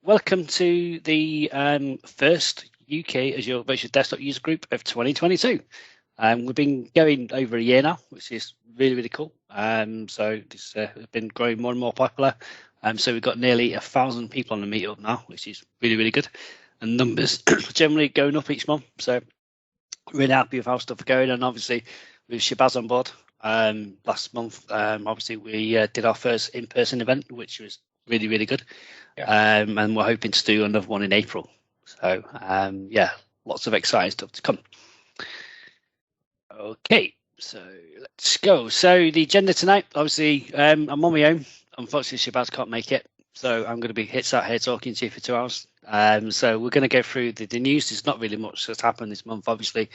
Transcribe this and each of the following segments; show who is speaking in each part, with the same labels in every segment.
Speaker 1: welcome to the first UK Azure Virtual Desktop User Group of 2022. We've been going over a year now, which is really, really cool. So this has been growing more and more popular. So we've got nearly 1,000 people on the meetup now, which is really, really good. And numbers generally going up each month. So really happy with how stuff are going. And obviously with Shabazz on board last month, obviously we did our first in-person event, which was really, really good. Yeah. And we're hoping to do another one in April. So yeah, lots of exciting stuff to come. Okay, so let's go. So the agenda tonight, obviously, I'm on my own. Unfortunately, Shabazz can't make it. So I'm going to be sat here talking to you for 2 hours. So we're going to go through the news. There's not really much that's happened this month, obviously.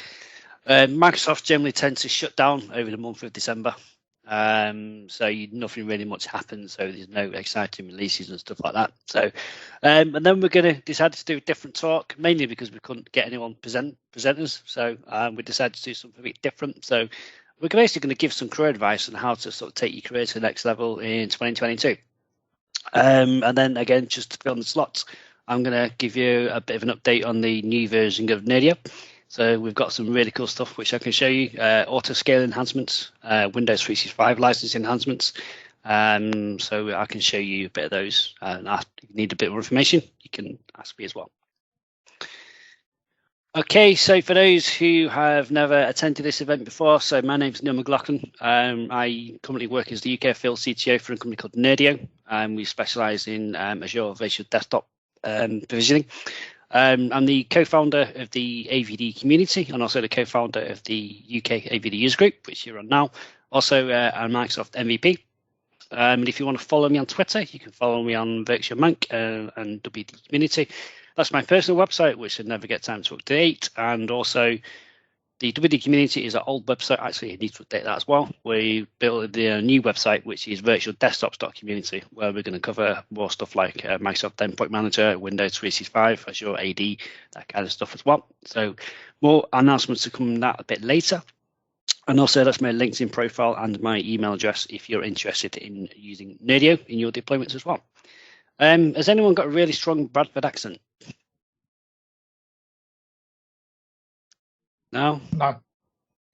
Speaker 1: Microsoft generally tends to shut down over the month of December. So nothing really much happens. So there's no exciting releases and stuff like that. So, and then we're going to decide to do a different talk, mainly because we couldn't get anyone presenters. So we decided to do something a bit different. So we're basically going to give some career advice on how to sort of take your career to the next level in 2022. And then again, just to fill in the slots, I'm going to give you a bit of an update on the new version of Nerdio. So we've got some really cool stuff which I can show you. Auto scale enhancements, Windows 365 license enhancements. So I can show you a bit of those. And if you need a bit more information, you can ask me as well. Okay, so for those who have never attended this event before, so my name is Neil McLaughlin. I currently work as the UK field CTO for a company called Nerdio. We specialise in Azure Virtual Desktop provisioning. I'm the co-founder of the AVD community and also the co-founder of the UK AVD user group, which you're on now. Also, I'm Microsoft MVP. And if you want to follow me on Twitter, you can follow me on Virtual Monk and WD Community. That's my personal website, which I never get time to update. And also, the WD Community is an old website. Actually, I need to update that as well. We built a new website, which is virtualdesktops.community, where we're going to cover more stuff like Microsoft Endpoint Manager, Windows 365, Azure AD, that kind of stuff as well. So more announcements to come on that a bit later. And also, that's my LinkedIn profile and my email address if you're interested in using Nerdio in your deployments as well. Has anyone got a really strong Bradford accent? No?
Speaker 2: No.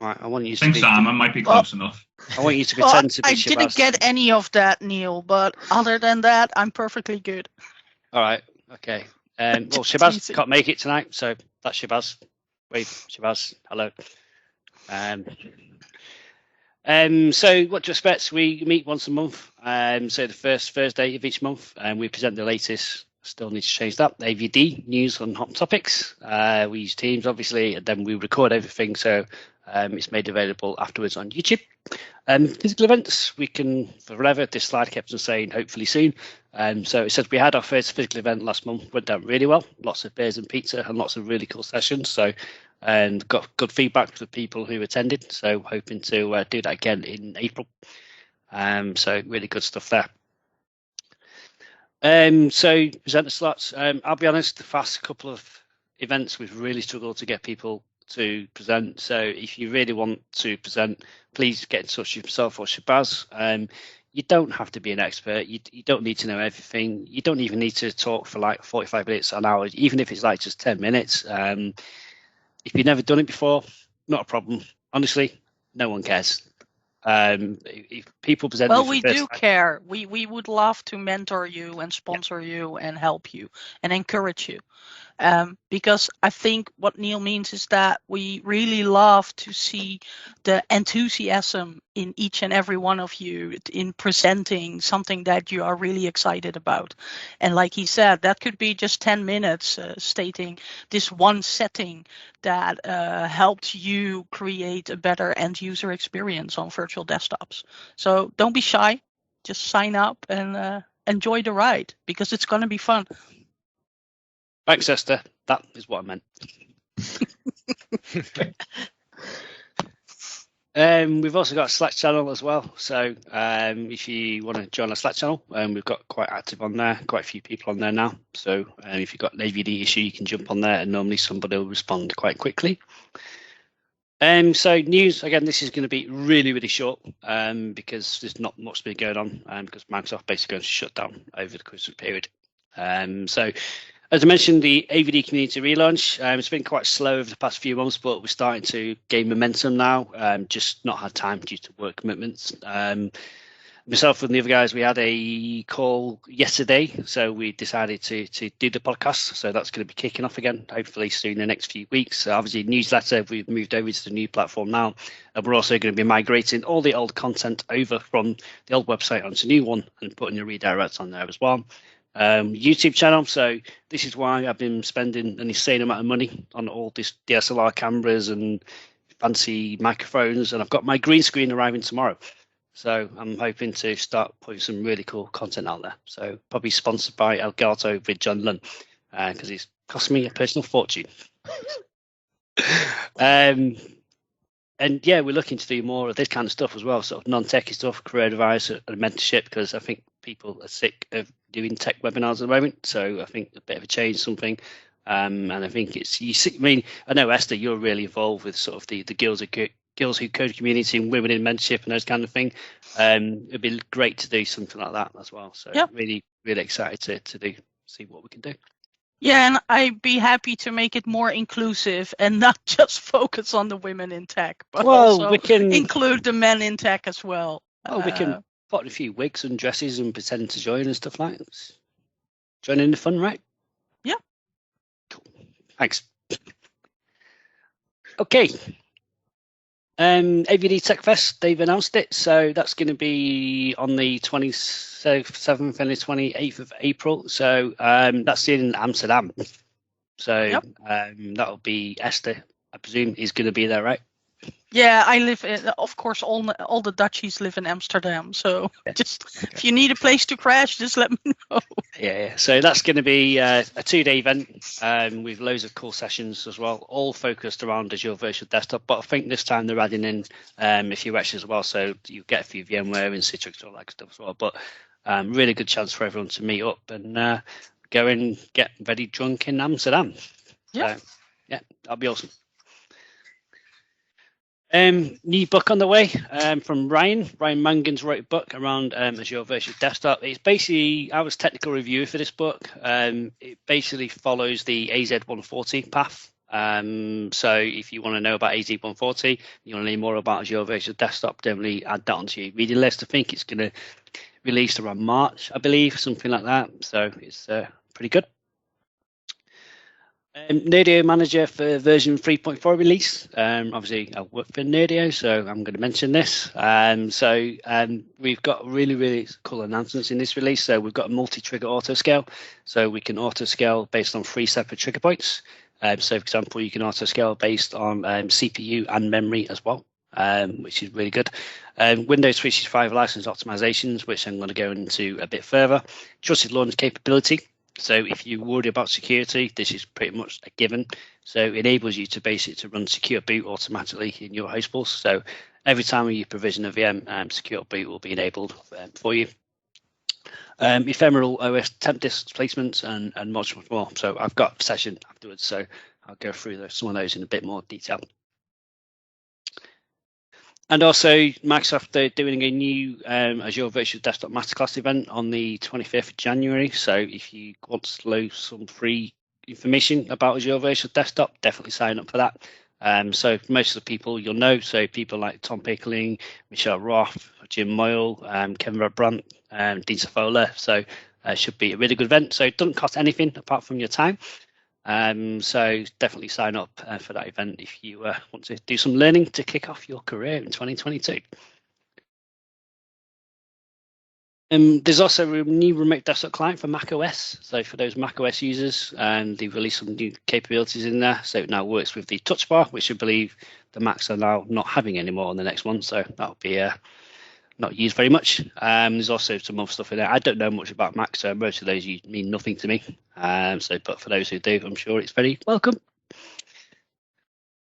Speaker 1: Right, I want you to
Speaker 3: I think Simon might be close enough.
Speaker 1: I want you to pretend to be
Speaker 4: I didn't get any of that, Neil, but other than that, I'm perfectly good.
Speaker 1: All right, okay. Well, Shabazz can't make it tonight, so that's Shabazz. Wave, Shabazz, hello. So what to expect, we meet once a month. So the first Thursday of each month, and we present the latest. Still need to change that. AVD news on hot topics. We use Teams, obviously, and then we record everything, so it's made available afterwards on YouTube. Physical events, we can forever. This slide kept on saying hopefully soon. So it says we had our first physical event last month, went down really well. Lots of beers and pizza and lots of really cool sessions. So and got good feedback from the people who attended. So hoping to do that again in April. So really good stuff there. So presenter slots. I'll be honest, the past couple of events we've really struggled to get people to present. So if you really want to present, please get in touch with yourself or Shabazz. You don't have to be an expert. You don't need to know everything. You don't even need to talk for like 45 minutes, an hour, even if it's like just 10 minutes. If you've never done it before, not a problem. Honestly, no one cares. If people present,
Speaker 4: well, we do care. We would love to mentor you and sponsor you and help you and encourage you. Because I think what Neil means is that we really love to see the enthusiasm in each and every one of you in presenting something that you are really excited about. And like he said, that could be just 10 minutes stating this one setting that helped you create a better end user experience on virtual desktops. So don't be shy, just sign up and enjoy the ride because it's going to be fun.
Speaker 1: Thanks, Esther. That is what I meant. We've also got a Slack channel as well. So if you want to join our Slack channel, we've got quite active on there, quite a few people on there now. So if you've got an AVD issue, you can jump on there and normally somebody will respond quite quickly. So news, again, this is going to be really, really short because there's not much been going on because Microsoft basically going to shut down over the Christmas period. So as I mentioned, the AVD community relaunch, it's been quite slow over the past few months, but we're starting to gain momentum now. Just not had time due to work commitments. Myself and the other guys, we had a call yesterday, so we decided to do the podcast. So that's going to be kicking off again, hopefully soon in the next few weeks. So obviously, newsletter, we've moved over to the new platform now, and we're also going to be migrating all the old content over from the old website onto the new one and putting the redirects on there as well. YouTube channel. So this is why I've been spending an insane amount of money on all these DSLR cameras and fancy microphones, and I've got my green screen arriving tomorrow. So I'm hoping to start putting some really cool content out there. So probably sponsored by Elgato with John Lunn, because it's cost me a personal fortune. And yeah, we're looking to do more of this kind of stuff as well, sort of non-techy stuff, coronavirus and mentorship, because I think people are sick of doing tech webinars at the moment. So I think a bit of a change, something. And I think it's, I mean, I know Esther, you're really involved with sort of the Girls Who Code community and women in mentorship and those kind of thing. It'd be great to do something like that as well. So really, really excited to see what we can do.
Speaker 4: Yeah, and I'd be happy to make it more inclusive and not just focus on the women in tech, but also
Speaker 1: we can
Speaker 4: include the men in tech as well.
Speaker 1: We can put a few wigs and dresses and pretend to join and stuff like that. Join in the fun, right?
Speaker 4: Yeah.
Speaker 1: Cool. Thanks. Okay. AVD Tech Fest, they've announced it, so that's going to be on the 27th and the 28th of April. So that's in Amsterdam. So that'll be Esther, I presume, is going to be there, right?
Speaker 4: Yeah, I live in, of course, all the Dutchies live in Amsterdam. So if you need a place to crash, just let me know.
Speaker 1: Yeah. So that's going to be a 2-day event with loads of cool sessions as well, all focused around Azure Virtual Desktop. But I think this time they're adding in a few extras as well. So you get a few VMware and Citrix and all that stuff as well. But really good chance for everyone to meet up and go and get very drunk in Amsterdam.
Speaker 4: Yeah.
Speaker 1: So, yeah, that'll be awesome. New book on the way from Ryan. Ryan Mangan's wrote a book around Azure Virtual Desktop. It's basically, I was technical reviewer for this book. It basically follows the AZ140 path. So if you want to know about AZ140, you want to learn more about Azure Virtual Desktop, definitely add that onto your reading list. I think it's going to release around March, I believe, something like that. So it's pretty good. Nerdio manager for version 3.4 release. Obviously, I work for Nerdio, so I'm going to mention this. We've got really, really cool announcements in this release. So we've got a multi-trigger auto-scale. So we can auto-scale based on 3 separate trigger points. So, for example, you can auto-scale based on CPU and memory as well, which is really good. Windows 365 license optimizations, which I'm going to go into a bit further. Trusted launch capability. So if you're worried about security, this is pretty much a given. So it enables you to basically run secure boot automatically in your host bus. So every time you provision a VM, secure boot will be enabled for you. Ephemeral OS temp displacements and much more. So I've got a session afterwards, so I'll go through some of those in a bit more detail. And also, Microsoft, they're doing a new Azure Virtual Desktop Masterclass event on the 25th of January. So if you want to load some free information about Azure Virtual Desktop, definitely sign up for that. So most of the people you'll know, so people like Tom Pickling, Michelle Roth, Jim Moyle, Kevin Brandt, Dean Safola. So it should be a really good event. So it doesn't cost anything apart from your time. So definitely sign up for that event if you want to do some learning to kick off your career in 2022. There's also a new remote desktop client for Mac OS. So for those Mac OS users, they've released some new capabilities in there. So it now works with the touch bar, which I believe the Macs are now not having anymore on the next one. So that'll be not used very much. There's also some other stuff in there. I don't know much about Mac, so most of those mean nothing to me. But for those who do, I'm sure it's very welcome.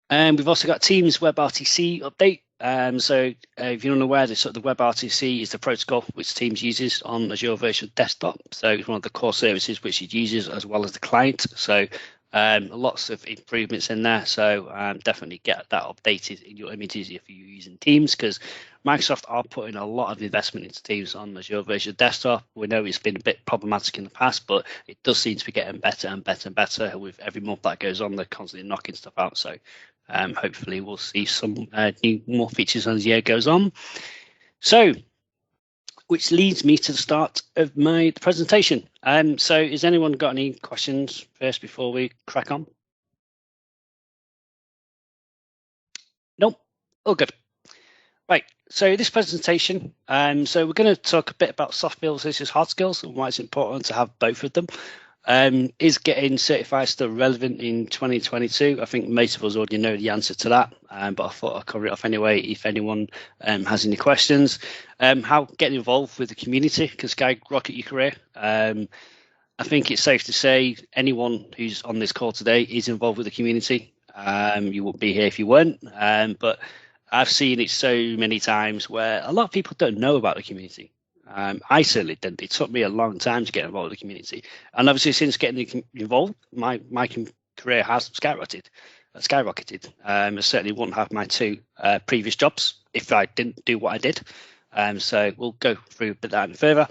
Speaker 1: We've also got Teams WebRTC update. If you're unaware, the WebRTC is the protocol which Teams uses on Azure Virtual Desktop. So it's one of the core services which it uses as well as the client. So Lots of improvements in there, so definitely get that updated in your images if you're using Teams, because Microsoft are putting a lot of investment into Teams on Azure Virtual Desktop. We know it's been a bit problematic in the past, but it does seem to be getting better and better and better with every month that goes on. They're constantly knocking stuff out, so hopefully we'll see some more features as the year goes on. So, which leads me to the start of my presentation. So has anyone got any questions first before we crack on? Nope, all good. Right, so this presentation, so we're going to talk a bit about soft skills versus hard skills and why it's important to have both of them. Is getting certified still relevant in 2022? I think most of us already know the answer to that, but I thought I'd cover it off anyway if anyone has any questions. How getting involved with the community can skyrocket your career. I think it's safe to say anyone who's on this call today is involved with the community. You wouldn't be here if you weren't, but I've seen it so many times where a lot of people don't know about the community. I certainly didn't. It took me a long time to get involved with the community, and obviously since getting involved, my career has skyrocketed. I certainly wouldn't have my two previous jobs if I didn't do what I did. So we'll go through a bit that further.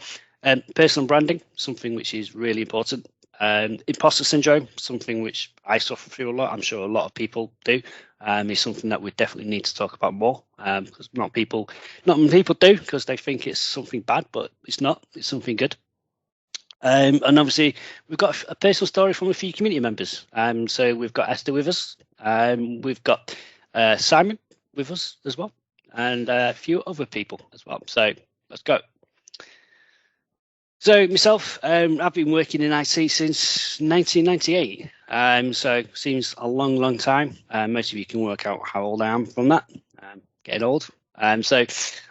Speaker 1: Personal branding, something which is really important. Imposter syndrome, something which I suffer through a lot. I'm sure a lot of people do. Is something that we definitely need to talk about more, because not many people do, because they think it's something bad, but it's not. It's something good. And obviously we've got a personal story from a few community members. So we've got Esther with us. We've got Simon with us as well, and a few other people as well. So let's go. So myself, I've been working in IT since 1998. So seems a long time. Most of you can work out how old I am from that. Getting old. So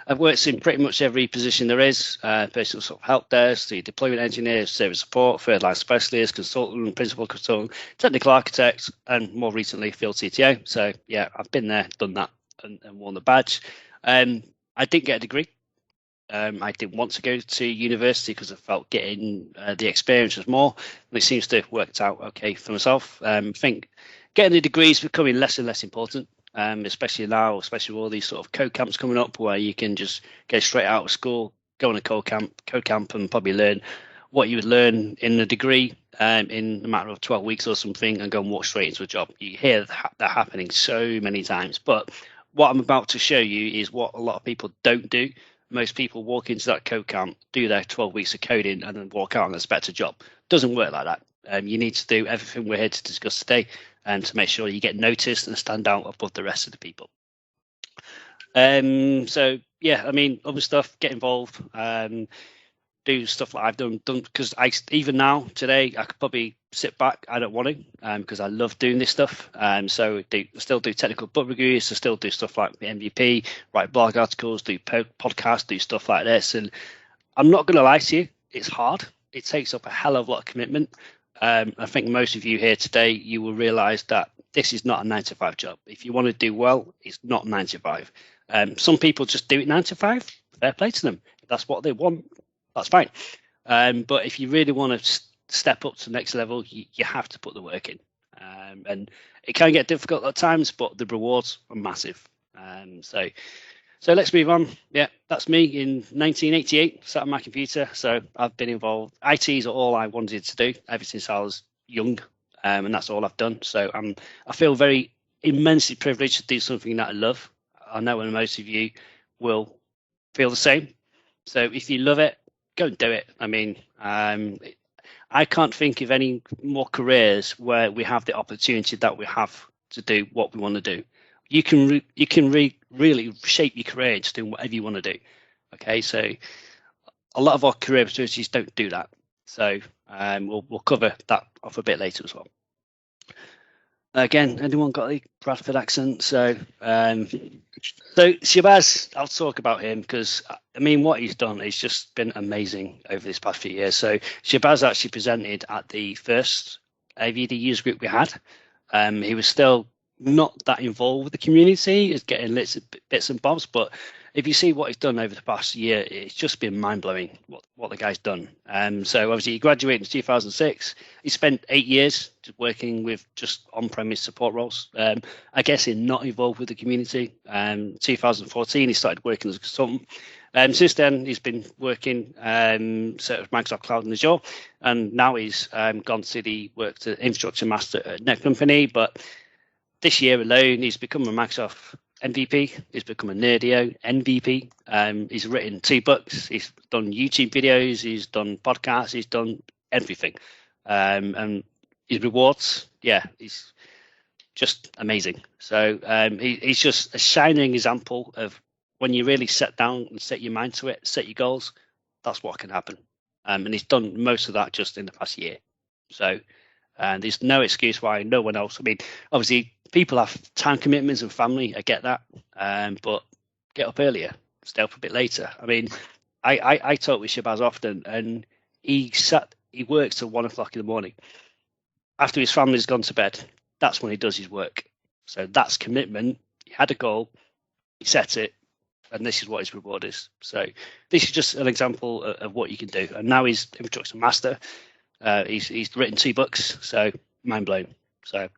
Speaker 1: I've worked in pretty much every position there is. Personal sort of help desk, the deployment engineer, service support, third line specialist, consultant, principal consultant, technical architect, and more recently field CTO. So yeah, I've been there, done that, and worn the badge. I didn't get a degree. I didn't want to go to university because I felt getting the experience was more, and it seems to have worked out okay for myself. I think getting the degree is becoming less and less important, especially now, especially with all these sort of code camps coming up where you can just go straight out of school, go on a code camp and probably learn what you would learn in a degree in a matter of 12 weeks or something and go and walk straight into a job. You hear that happening so many times, but what I'm about to show you is what a lot of people don't do. Most people walk into that code camp, do their 12 weeks of coding, and then walk out and expect a job. Doesn't work like that. You need to do everything we're here to discuss today, and to make sure you get noticed and stand out above the rest of the people. So yeah, I mean, other stuff, get involved, do stuff like I've done because even now today I could probably sit back. I don't want to because I love doing this stuff. So still do technical book reviews, so still do stuff like the MVP, write blog articles, do podcasts, do stuff like this. And I'm not going to lie to you, it's hard. It takes up a hell of a lot of commitment. I think most of you here today, you will realise that this is not a 9-to-5 job. If you want to do well, it's not 9 to 5. Some people just do it 9 to 5. Fair play to them. If that's what they want, that's fine. But if you really want to step up to the next level, you have to put the work in. And it can get difficult at times, but the rewards are massive. So let's move on. Yeah, that's me in 1988, sat on my computer. So I've been involved. IT is all I wanted to do ever since I was young, and that's all I've done. So I feel very immensely privileged to do something that I love. I know most of you will feel the same. So if you love it, go and do it. I mean, I can't think of any more careers where we have the opportunity that we have to do what we want to do. You can really shape your career into doing whatever you want to do. Okay, so a lot of our career opportunities don't do that. So we'll cover that off a bit later as well. Again, anyone got the Bradford accent? So Shabazz, I'll talk about him because I mean what he's done has just been amazing over this past few years. So Shabazz actually presented at the first AVD user group we had. He was still not that involved with the community, is getting bits and bobs, but if you see what he's done over the past year, it's just been mind-blowing what the guy's done. So obviously he graduated in 2006. He spent 8 years working with just on-premise support roles. I guess he's not involved with the community. 2014 he started working as a consultant. Since then he's been working sort of Microsoft Cloud and Azure, and now he's gone to the work to infrastructure master at Netcompany. But this year alone he's become a Microsoft MVP, he's become a Nerdio MVP. He's written 2 books, he's done YouTube videos, he's done podcasts, he's done everything. And his rewards, he's just amazing. So he's just a shining example of when you really sit down and set your mind to it, set your goals, that's what can happen. And he's done most of that just in the past year. So there's no excuse why no one else. I mean, obviously people have time commitments and family, I get that, but get up earlier, stay up a bit later. I mean, I talk with Shabazz often, and he works till 1 o'clock in the morning. After his family's gone to bed, that's when he does his work. So that's commitment. He had a goal, he set it, and this is what his reward is. So this is just an example of what you can do. And now he's infrastructure master. He's written 2 books, so mind blown. So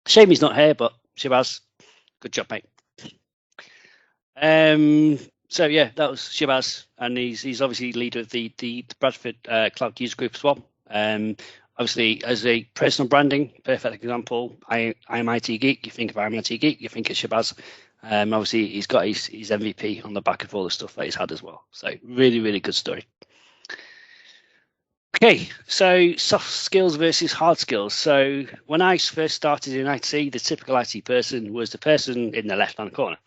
Speaker 1: shame he's not here, but Shabazz, good job, mate. So yeah, that was Shabazz, and he's obviously leader of the Bradford Cloud User Group as well. Obviously, as a personal branding, perfect example. I'm IT Geek. You think of I'm IT Geek, you think of Shabazz. Obviously, he's got his MVP on the back of all the stuff that he's had as well. So really, really good story. Okay, so soft skills versus hard skills. So when I first started in IT, the typical IT person was the person in the left-hand corner.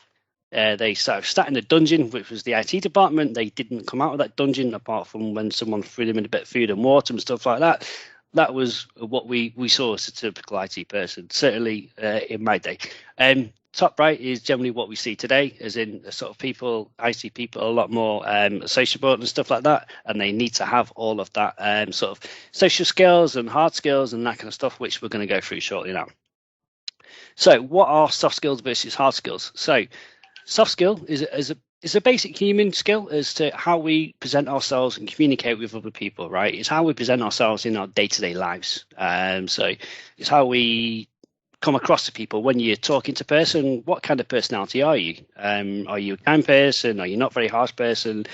Speaker 1: They sort of sat in the dungeon, which was the IT department. They didn't come out of that dungeon apart from when someone threw them in a bit of food and water and stuff like that. That was what we saw as a typical IT person, certainly in my day. Top right is generally what we see today, as in the sort of people, IT people, a lot more sociable and stuff like that, and they need to have all of that sort of social skills and hard skills and that kind of stuff, which we're going to go through shortly now. So what are soft skills versus hard skills? So soft skill is a basic human skill as to how we present ourselves and communicate with other people, right? It's how we present ourselves in our day-to-day lives. So it's how we come across to people when you're talking to a person. What kind of personality are you? Are you a kind person? Are you not very harsh person?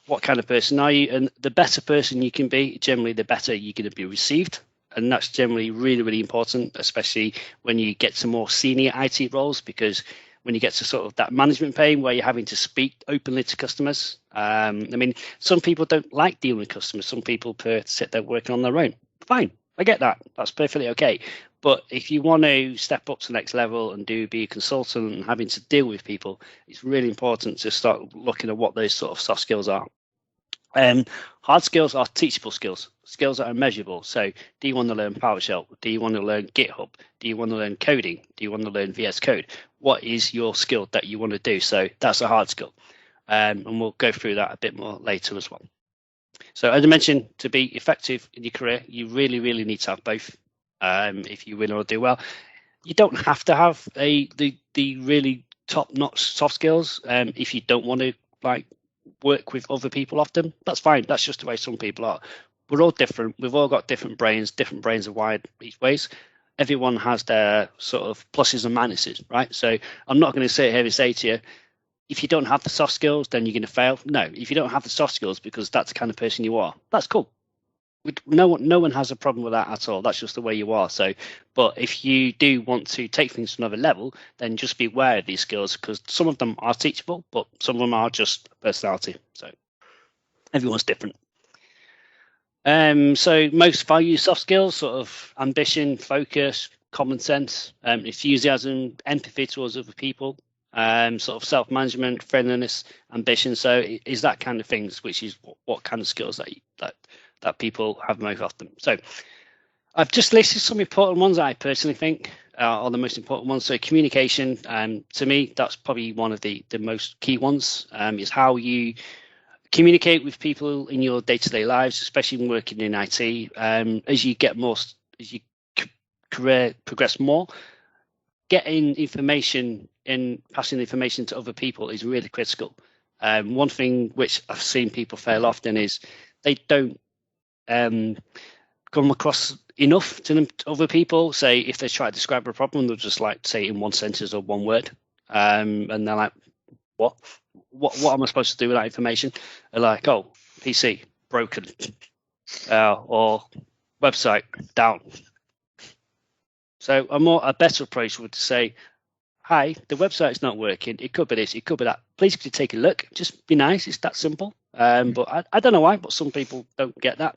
Speaker 1: What kind of person are you? And the better person you can be, generally the better you're going to be received. And that's generally really, really important, especially when you get to more senior IT roles, because when you get to sort of that management pain where you're having to speak openly to customers. I mean, some people don't like dealing with customers. Some people prefer to sit there working on their own. Fine, I get that. That's perfectly okay. But if you want to step up to the next level and be a consultant and having to deal with people, it's really important to start looking at what those sort of soft skills are. Hard skills are teachable skills that are measurable. So do you want to learn PowerShell? Do you want to learn GitHub? Do you want to learn coding? Do you want to learn VS Code? What is your skill that you want to do? So that's a hard skill. And we'll go through that a bit more later as well. So as I mentioned, to be effective in your career, you really, really need to have both. If you really want to do well, you don't have to have the really top-notch soft skills. If you don't want to work with other people often, that's fine. That's just the way some people are. We're all different. We've all got different brains are wired each ways. Everyone has their sort of pluses and minuses, right? So I'm not going to sit here and say to you, if you don't have the soft skills, then you're going to fail. No, if you don't have the soft skills because that's the kind of person you are, that's cool. No one has a problem with that at all. That's just the way you are. So, but if you do want to take things to another level, then just be aware of these skills, because some of them are teachable, but some of them are just personality. So everyone's different. So most value soft skills, sort of ambition, focus, common sense, enthusiasm, empathy towards other people, sort of self-management, friendliness, ambition. So is that kind of things, which is what kind of skills that people have most often. So I've just listed some important ones that I personally think are the most important ones. So communication, to me, that's probably one of the most key ones, is how you communicate with people in your day-to-day lives, especially when working in IT. As you get more, as your career progress more, getting information and passing information to other people is really critical. One thing which I've seen people fail often is they don't come across enough to other people. Say if they try to describe a problem, they'll just like say it in one sentence or one word, and they're like, what am I supposed to do with that information? They're like, oh, PC broken, or website down. So a better approach would say, hi, the website's not working. It could be this, it could be that. Please could you take a look? Just be nice. It's that simple. But I don't know why, but some people don't get that.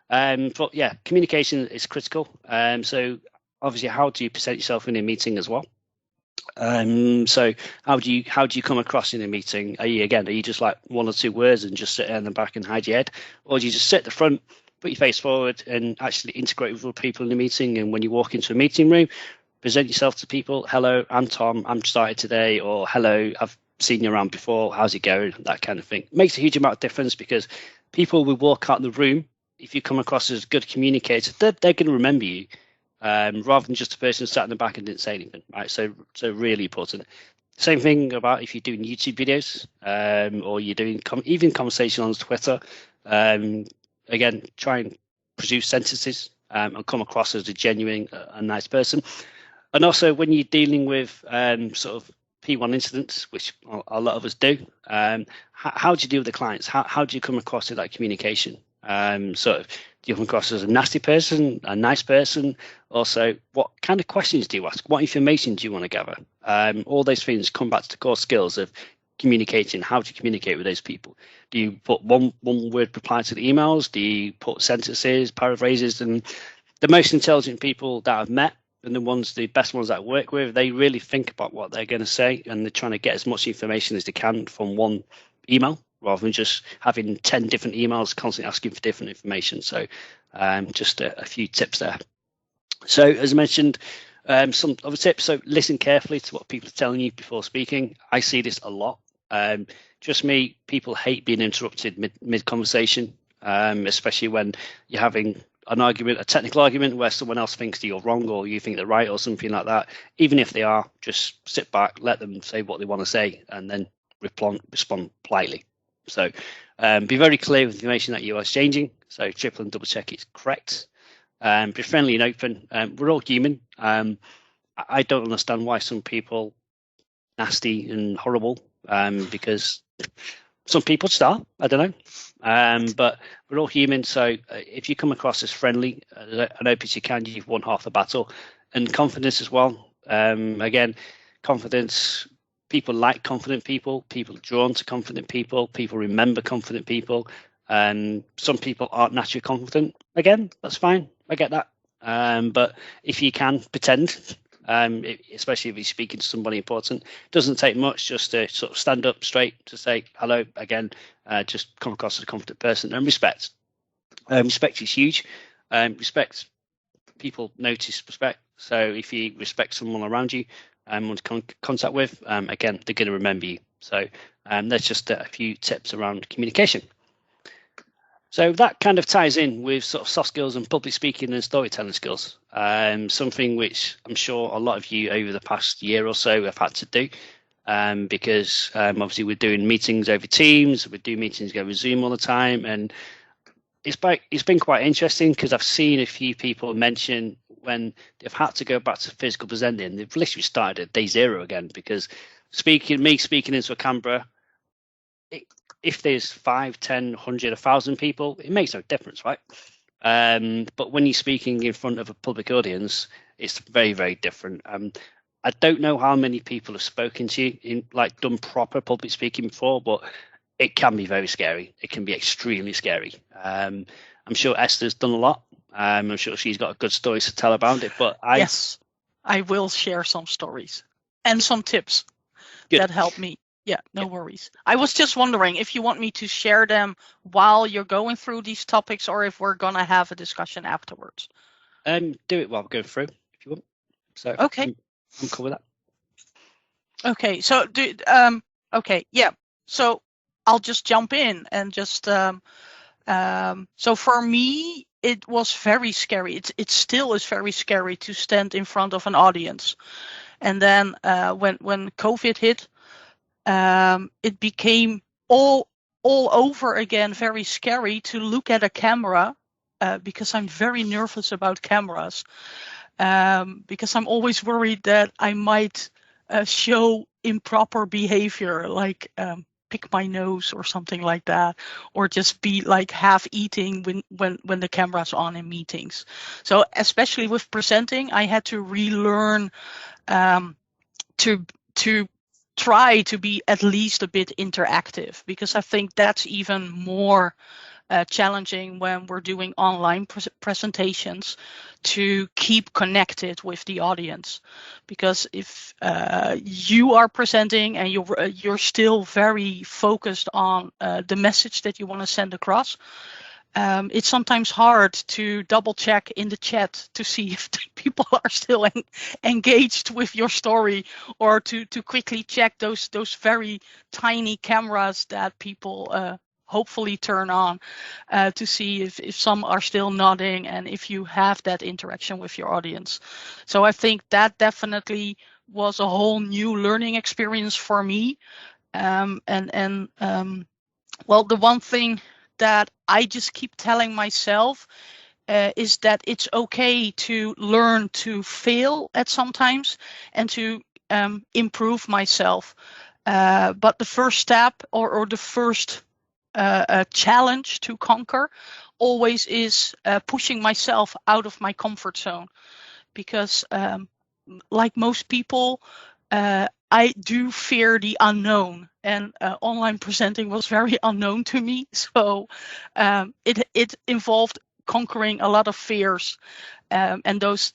Speaker 1: But yeah, communication is critical. So obviously, how do you present yourself in a meeting as well? So how do you come across in a meeting? Are you just like one or two words and just sit in the back and hide your head, or do you just sit at the front, put your face forward, and actually integrate with other people in the meeting? And when you walk into a meeting room, present yourself to people. Hello, I'm Tom. I'm started today. Or hello, I've seen you around before. How's it going? That kind of thing makes a huge amount of difference, because people will walk out of the room. If you come across as a good communicator, they're going to remember you, rather than just a person sat in the back and didn't say anything. Right. So really important. Same thing about if you're doing YouTube videos, or you're doing even conversation on Twitter. Again, try and produce sentences and come across as a genuine, a nice person. And also when you're dealing with sort of P1 incidents, which a lot of us do, how do you deal with the clients? How do you come across in that communication? Sort of, do you come across as a nasty person, a nice person? Also, what kind of questions do you ask? What information do you want to gather? All those things come back to the core skills of communicating. How to communicate with those people. Do you put one word reply to the emails? Do you put sentences, paraphrases? And the most intelligent people that I've met, and the best ones that I work with, they really think about what they're going to say, and they're trying to get as much information as they can from one email, rather than just having 10 different emails constantly asking for different information. So just a few tips there. So as I mentioned, some other tips. So listen carefully to what people are telling you before speaking. I see this a lot. Just me, people hate being interrupted mid conversation, especially when you're having an argument, a technical argument where someone else thinks that you're wrong or you think they're right or something like that. Even if they are, just sit back, let them say what they want to say, and then respond politely. So be very clear with the information that you are exchanging. So triple and double check it's correct. Be friendly and open. We're all human. I don't understand why some people nasty and horrible, because some people just are. I don't know. But we're all human. So if you come across as friendly and open as you can, you've won half the battle. And confidence as well. Again, confidence. People like confident people. People are drawn to confident people. People remember confident people. Some people aren't naturally confident. Again, that's fine. I get that. But if you can pretend, especially if you're speaking to somebody important, it doesn't take much just to sort of stand up straight to say hello again. Just come across as a confident person, and respect. Respect is huge. Respect, people notice respect. So if you respect someone around you, want to contact with, again, they're going to remember you. So that's just a few tips around communication. So that kind of ties in with sort of soft skills and public speaking and storytelling skills. Something which I'm sure a lot of you over the past year or so have had to do, because obviously we're doing meetings over Teams, we do meetings over Zoom all the time, and it's been quite interesting because I've seen a few people mention when they've had to go back to physical presenting, they've literally started at day zero again, because speaking into a camera, if there's 5, 10, 100, 1,000 people, it makes no difference, right? But when you're speaking in front of a public audience, it's very, very different. I don't know how many people have spoken to you done proper public speaking before, but it can be very scary. It can be extremely scary. I'm sure Esther's done a lot. I'm sure she's got good stories to tell about it. But
Speaker 4: yes, I will share some stories and some tips that help me. Yeah, no worries. I was just wondering if you want me to share them while you're going through these topics, or if we're gonna have a discussion afterwards.
Speaker 1: Do it while we're going through, if you want. So
Speaker 4: okay,
Speaker 1: I'm cool with that.
Speaker 4: Okay, so okay, yeah. So I'll just jump in and just so for me it was very scary. It still is very scary to stand in front of an audience. And then when COVID hit, it became all over again very scary to look at a camera, because I'm very nervous about cameras, because I'm always worried that I might show improper behavior, like pick my nose or something like that, or just be like half eating when the camera's on in meetings. So especially with presenting, I had to relearn to try to be at least a bit interactive, because I think that's even more challenging when we're doing online presentations, to keep connected with the audience. Because if you are presenting and you're still very focused on the message that you want to send across, it's sometimes hard to double check in the chat to see if people are still engaged with your story, or to quickly check those very tiny cameras that people hopefully turn on, to see if some are still nodding and if you have that interaction with your audience. So I think that definitely was a whole new learning experience for me. Well, the one thing that I just keep telling myself is that it's okay to learn to fail at sometimes and to improve myself. But the first step or the first challenge to conquer always is pushing myself out of my comfort zone, because like most people, I do fear the unknown, and online presenting was very unknown to me. So it involved conquering a lot of fears, and those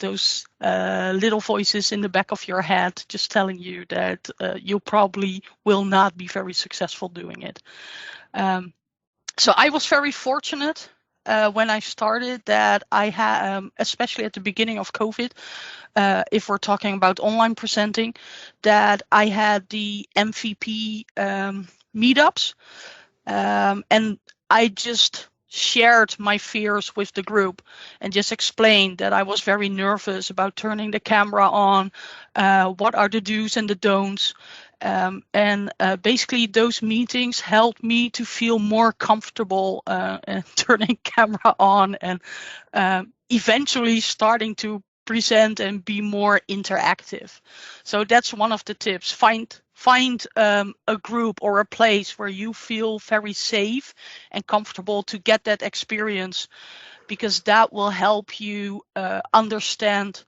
Speaker 4: little voices in the back of your head just telling you that you probably will not be very successful doing it. So I was very fortunate when I started that I had, especially at the beginning of COVID, if we're talking about online presenting, that I had the MVP meetups, and I just shared my fears with the group and just explained that I was very nervous about turning the camera on, what are the do's and the don'ts. And basically those meetings helped me to feel more comfortable turning camera on, and eventually starting to present and be more interactive. So that's one of the tips. Find a group or a place where you feel very safe and comfortable to get that experience, because that will help you understand,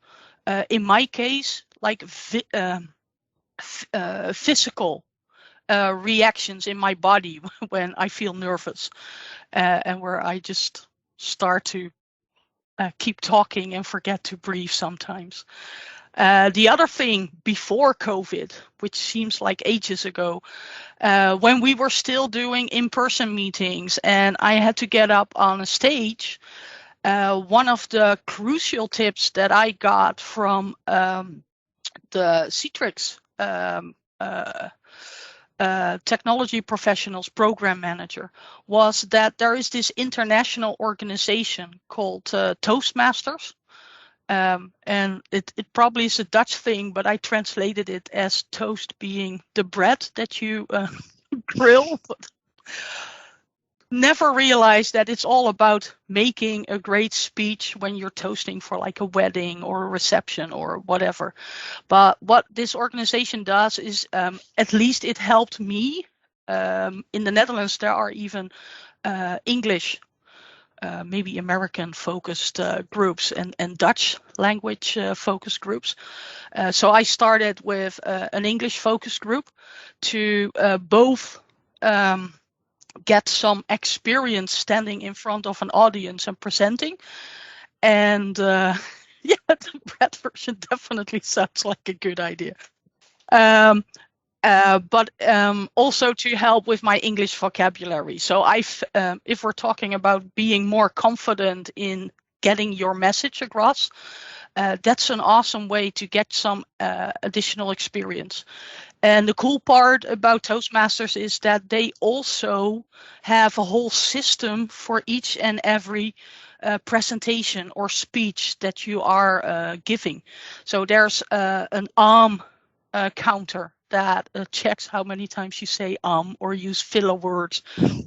Speaker 4: in my case, like physical reactions in my body when I feel nervous, and where I just start to keep talking and forget to breathe sometimes. The other thing before COVID, which seems like ages ago, when we were still doing in-person meetings and I had to get up on a stage, one of the crucial tips that I got from the Citrix technology professionals program manager was that there is this international organization called Toastmasters. And it probably is a Dutch thing, but I translated it as toast being the bread that you grill. But never realized that it's all about making a great speech when you're toasting for like a wedding or a reception or whatever. But what this organization does is, at least it helped me. In the Netherlands, there are even English, maybe American focused groups and Dutch language focused groups. So I started with an English focused group to both get some experience standing in front of an audience and presenting. And yeah, the bread version definitely sounds like a good idea. But also to help with my English vocabulary. So if we're talking about being more confident in getting your message across, that's an awesome way to get some additional experience. And the cool part about Toastmasters is that they also have a whole system for each and every presentation or speech that you are giving. So there's an counter that checks how many times you say or use filler words,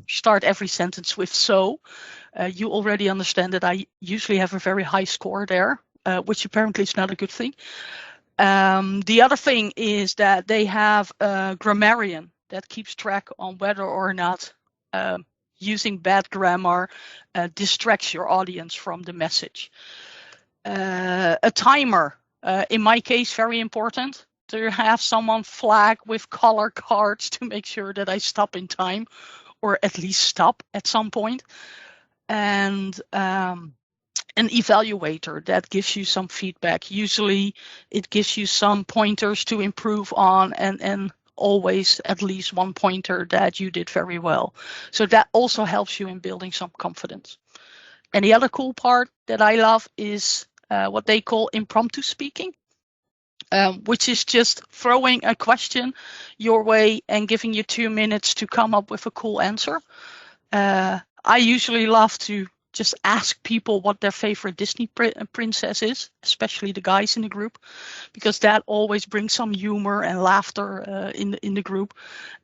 Speaker 4: start every sentence with so. You already understand that I usually have a very high score there, which apparently is not a good thing. The other thing is that they have a grammarian that keeps track on whether or not using bad grammar distracts your audience from the message. A timer, in my case, very important to have someone flag with color cards to make sure that I stop in time, or at least stop at some point. And an evaluator that gives you some feedback. Usually it gives you some pointers to improve on, and always at least one pointer that you did very well. So that also helps you in building some confidence. And the other cool part that I love is what they call impromptu speaking, which is just throwing a question your way and giving you 2 minutes to come up with a cool answer. I usually love to just ask people what their favorite Disney princess is, especially the guys in the group, because that always brings some humor and laughter in the group.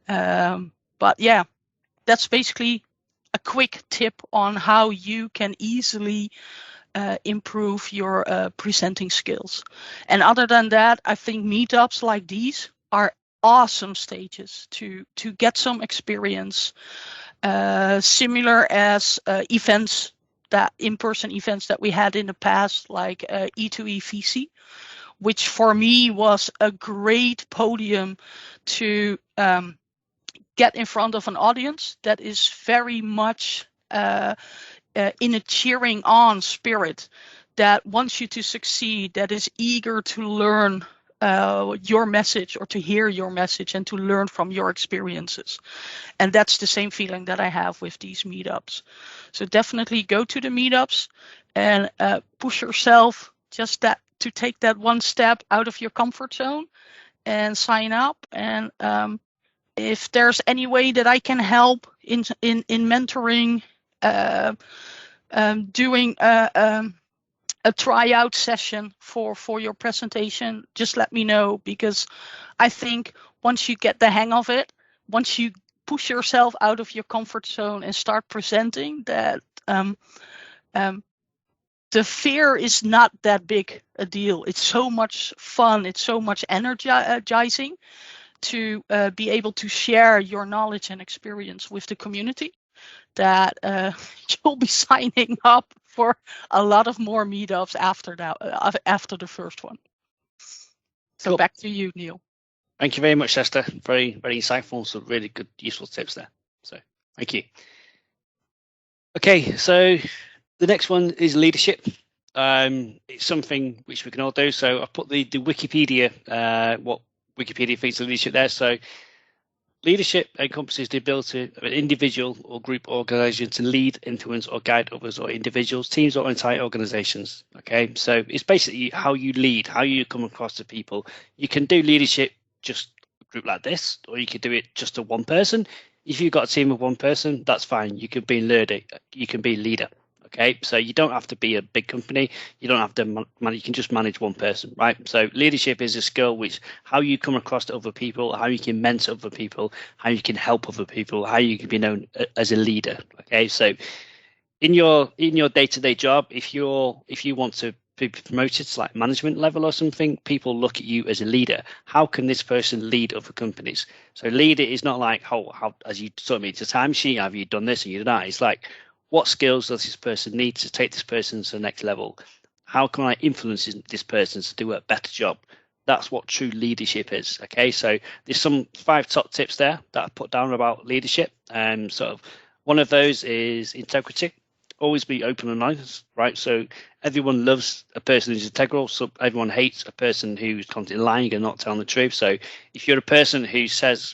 Speaker 4: But yeah, that's basically a quick tip on how you can easily improve your presenting skills. And other than that, I think meetups like these are awesome stages to get some experience, similar as events, that in-person events that we had in the past, like E2E VC, which for me was a great podium to get in front of an audience that is very much in a cheering on spirit, that wants you to succeed, that is eager to learn your message, or to hear your message and to learn from your experiences. And that's the same feeling that I have with these meetups. So definitely go to the meetups and push yourself just to take that one step out of your comfort zone and sign up. And if there's any way that I can help in mentoring, doing a tryout session for your presentation, just let me know, because I think once you get the hang of it, once you push yourself out of your comfort zone and start presenting, that the fear is not that big a deal. It's so much fun, it's so much energizing to be able to share your knowledge and experience with the community, that you'll be signing up for a lot of more meetups after that, after the first one. So cool. Back to you, Neil.
Speaker 1: Thank you very much, Esther. Very, very insightful. Some really good, useful tips there. So thank you. Okay, so the next one is leadership. It's something which we can all do. So I've put the Wikipedia, what Wikipedia thinks of leadership there. So leadership encompasses the ability of an individual or group organization to lead, influence, or guide others or individuals, teams, or entire organizations. Okay, so it's basically how you lead, how you come across to people. You can do leadership just a group like this, or you could do it just to one person. If you've got a team of one person, that's fine. You can be leader. You can be leader. Okay, so you don't have to be a big company. You don't have to you can just manage one person, right? So leadership is a skill which how you come across to other people, how you can mentor other people, how you can help other people, how you can be known as a leader. Okay, so in your day-to-day job, if you want to be promoted to like management level or something, people look at you as a leader. How can this person lead other companies? So leader is not like how as you told me, it's a timesheet. Have you done this and you done that? It's like, what skills does this person need to take this person to the next level? How can I influence this person to do a better job? That's what true leadership is. Okay, so there's some 5 top tips there that I put down about leadership. Sort of one of those is integrity. Always be open and honest, right? So everyone loves a person who's integral. So everyone hates a person who's constantly lying and not telling the truth. So if you're a person who says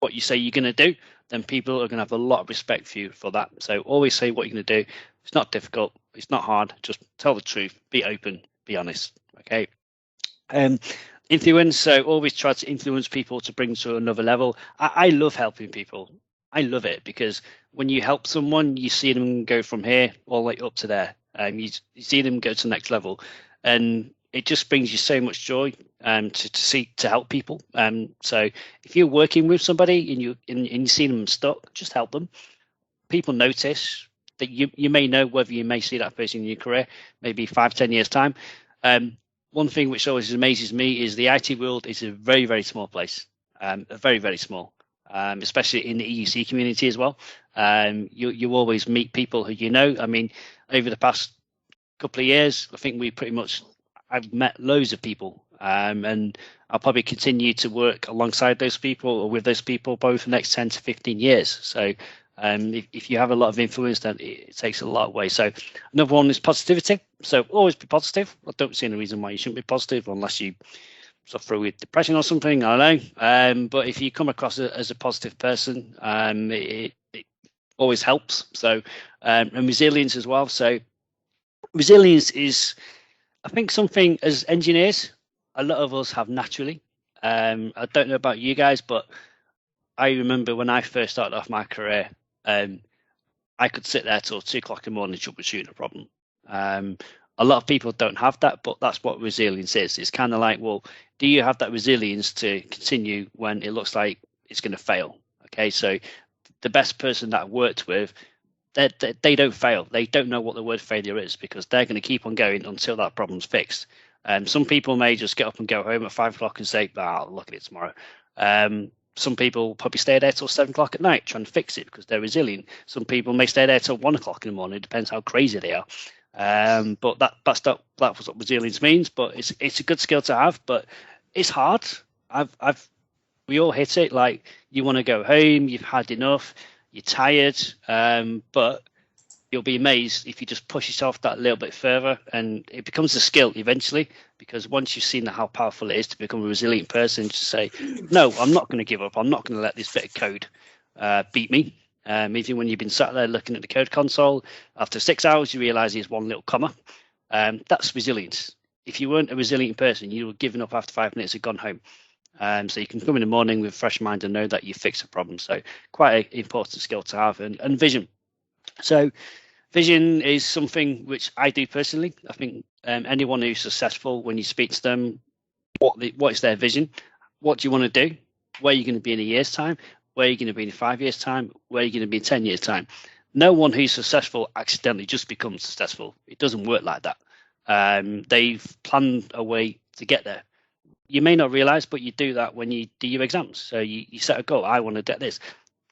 Speaker 1: what you say you're going to do, then people are going to have a lot of respect for you for that. So always say what you're going to do. It's not difficult. It's not hard. Just tell the truth. Be open. Be honest. Okay. Influence. So always try to influence people to bring to another level. I love helping people. I love it because when you help someone, you see them go from here all the way up to there. You see them go to the next level, and it just brings you so much joy. to help people. So if you're working with somebody and you see them stuck, just help them. People notice that you may know whether you may see that person in your career, maybe 5-10 years time. One thing which always amazes me is the IT world is a very, very small place, very, very small, especially in the EUC community as well. You always meet people who you know. I mean, over the past couple of years, I think I've met loads of people, and I'll probably continue to work alongside those people or with those people both for the next 10 to 15 years. So if you have a lot of influence, then it takes a lot away. So another one is positivity. So always be positive. I don't see any reason why you shouldn't be positive unless you suffer with depression or something. I don't know. But if you come across as a positive person, it always helps. So and resilience as well. So resilience is, I think, something as engineers, a lot of us have naturally. I don't know about you guys, but I remember when I first started off my career, I could sit there till 2 o'clock in the morning troubleshooting a problem. A lot of people don't have that, but that's what resilience is. It's kind of like, well, do you have that resilience to continue when it looks like it's going to fail? Okay, so the best person that I worked with, they don't fail. They don't know what the word failure is because they're going to keep on going until that problem's fixed. Some people may just get up and go home at 5 o'clock and say, I'll look at it tomorrow. Some people probably stay there till 7 o'clock at night trying to fix it because they're resilient. Some people may stay there till 1 o'clock in the morning. It depends how crazy they are. But that's what resilience means. But it's a good skill to have. But it's hard. We all hit it. Like you want to go home. You've had enough. You're tired. But you'll be amazed if you just push yourself that little bit further, and it becomes a skill eventually. Because once you've seen how powerful it is to become a resilient person, to say, no, I'm not going to give up. I'm not going to let this bit of code beat me. Even when you've been sat there looking at the code console, after 6 hours, you realize there's one little comma. That's resilience. If you weren't a resilient person, you would have given up after 5 minutes and gone home. So you can come in the morning with a fresh mind and know that you fixed a problem. So quite an important skill to have. And vision. So vision is something which I do personally. I think anyone who's successful, when you speak to them, what is their vision? What do you want to do? Where are you going to be in a year's time? Where are you going to be in 5 years' time? Where are you going to be in 10 years' time? No one who's successful accidentally just becomes successful. It doesn't work like that. They've planned a way to get there. You may not realize, but you do that when you do your exams. So you set a goal. I want to get this.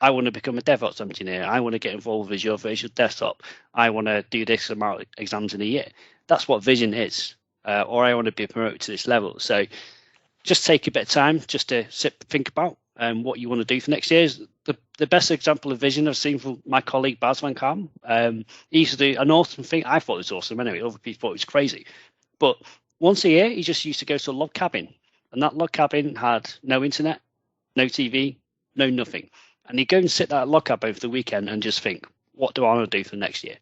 Speaker 1: I want to become a DevOps engineer. I want to get involved with Azure Virtual Desktop. I want to do this amount of exams in a year. That's what vision is. Or I want to be promoted to this level. So just take a bit of time just to sit and think about what you want to do for next year. The best example of vision I've seen from my colleague Bas van Kam. He used to do an awesome thing. I thought it was awesome anyway. Other people thought it was crazy. But once a year, he just used to go to a log cabin. And that log cabin had no internet, no TV, no nothing. And he'd go and sit that log cabin over the weekend and just think, what do I want to do for next year?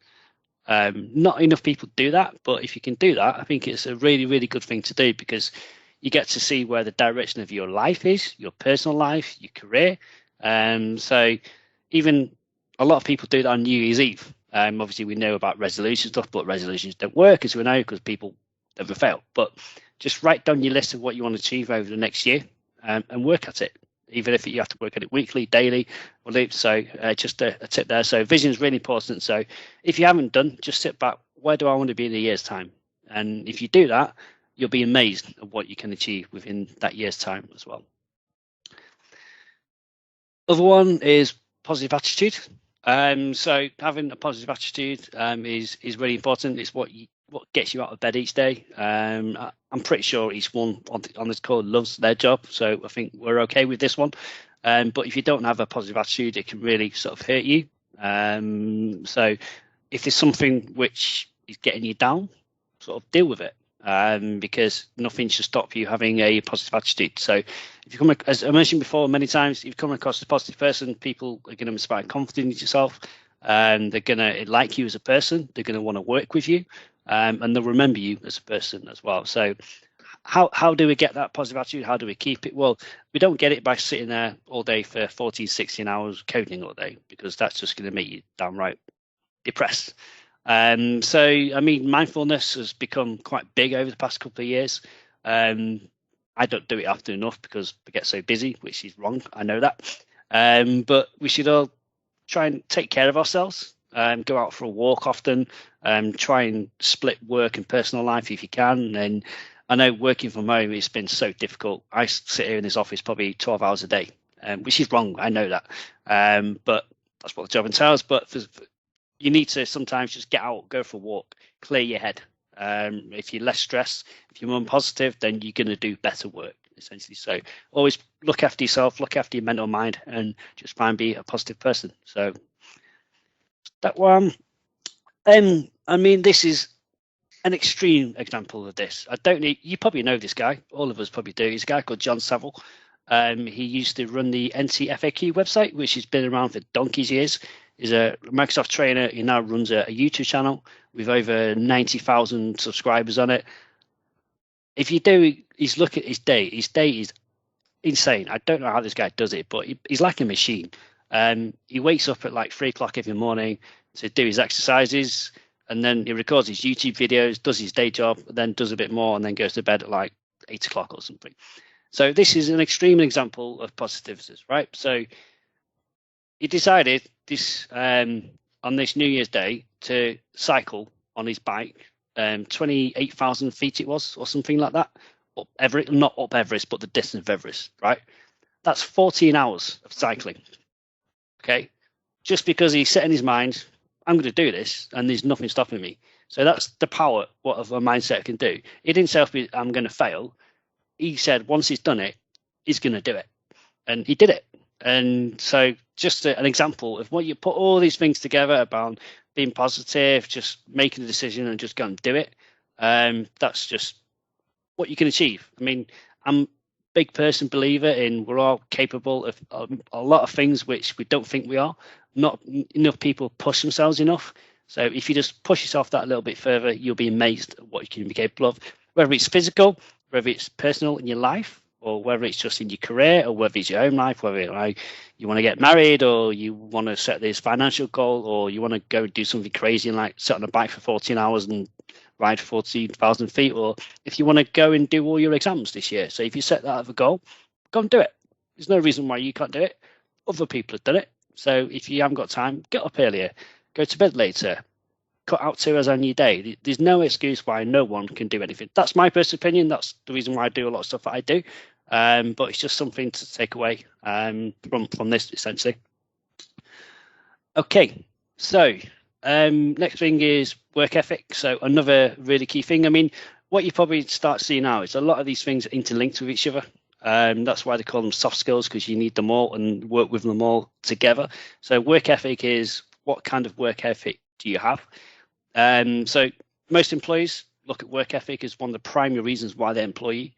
Speaker 1: Not enough people do that. But if you can do that, I think it's a really, really good thing to do because you get to see where the direction of your life is, your personal life, your career. So even a lot of people do that on New Year's Eve. Obviously, we know about resolution stuff, but resolutions don't work, as we know, because people never fail. But just write down your list of what you want to achieve over the next year and work at it, even if you have to work at it weekly, daily, or late. So just a tip there. So vision is really important. So if you haven't done, just sit back. Where do I want to be in a year's time? And if you do that, you'll be amazed at what you can achieve within that year's time as well. Other one is positive attitude. So having a positive attitude is really important. It's what gets you out of bed each day. I'm pretty sure each one on this call loves their job, so I think we're okay with this one. But if you don't have a positive attitude, it can really sort of hurt you. So if there's something which is getting you down, sort of deal with it. Because nothing should stop you having a positive attitude. So if you come, as I mentioned before many times, if you come across a positive person, people are going to inspire confidence in yourself, and they're going to like you as a person. They're going to want to work with you, and they'll remember you as a person as well. So how do we get that positive attitude? How do we keep it? Well, we don't get it by sitting there all day for 14, 16 hours coding all day, because that's just going to make you downright depressed. So, I mean, mindfulness has become quite big over the past couple of years. I don't do it often enough because I get so busy, which is wrong. I know that. But we should all try and take care of ourselves. Go out for a walk often. Try and split work and personal life if you can. And I know working from home, it's been so difficult. I sit here in this office probably 12 hours a day, which is wrong. I know that. But that's what the job entails. But you need to sometimes just get out, go for a walk, clear your head. If you're less stressed, if you're more positive, then you're going to do better work, essentially. So always look after yourself, look after your mental mind, and just try and be a positive person. So that one. I mean, this is an extreme example of this. I don't need, you probably know this guy. All of us probably do. He's a guy called John Saville. He used to run the NCFAQ website, which has been around for donkey's years. He's a Microsoft trainer. He now runs a YouTube channel with over 90,000 subscribers on it. If you do, he's look at his day. His day is insane. I don't know how this guy does it, but he's like a machine. He wakes up at like 3 o'clock every morning to do his exercises, and then he records his YouTube videos, does his day job, then does a bit more, and then goes to bed at like 8 o'clock or something. So this is an extreme example of positivity, right? So he decided this on this New Year's Day to cycle on his bike, 28,000 feet it was, or something like that. Up Everest, not up Everest, but the distance of Everest, right? That's 14 hours of cycling. Okay, just because he set in his mind, I'm going to do this, and there's nothing stopping me. So that's the power what of a mindset can do. He didn't say I'm going to fail. He said once he's done it, he's going to do it, and he did it. And so just an example of what you put all these things together about being positive, just making a decision and just go and do it. That's just what you can achieve. I mean, I'm a big person believer in we're all capable of a lot of things which we don't think we are. Not enough people push themselves enough. So if you just push yourself that a little bit further, you'll be amazed at what you can be capable of, whether it's physical, whether it's personal in your life, or whether it's just in your career, or whether it's your home life, whether you want to get married, or you want to set this financial goal, or you want to go and do something crazy and like sit on a bike for 14 hours and ride 14,000 feet, or if you want to go and do all your exams this year. So if you set that as a goal, go and do it. There's no reason why you can't do it. Other people have done it. So if you haven't got time, get up earlier, go to bed later, cut out 2 hours on your day. There's no excuse why no one can do anything. That's my personal opinion. That's the reason why I do a lot of stuff that I do. But it's just something to take away from this, essentially. Okay, so next thing is work ethic. So another really key thing. I mean, what you probably start seeing now is a lot of these things are interlinked with each other. That's why they call them soft skills, because you need them all and work with them all together. So work ethic is what kind of work ethic do you have? So most employees look at work ethic as one of the primary reasons why they employ you.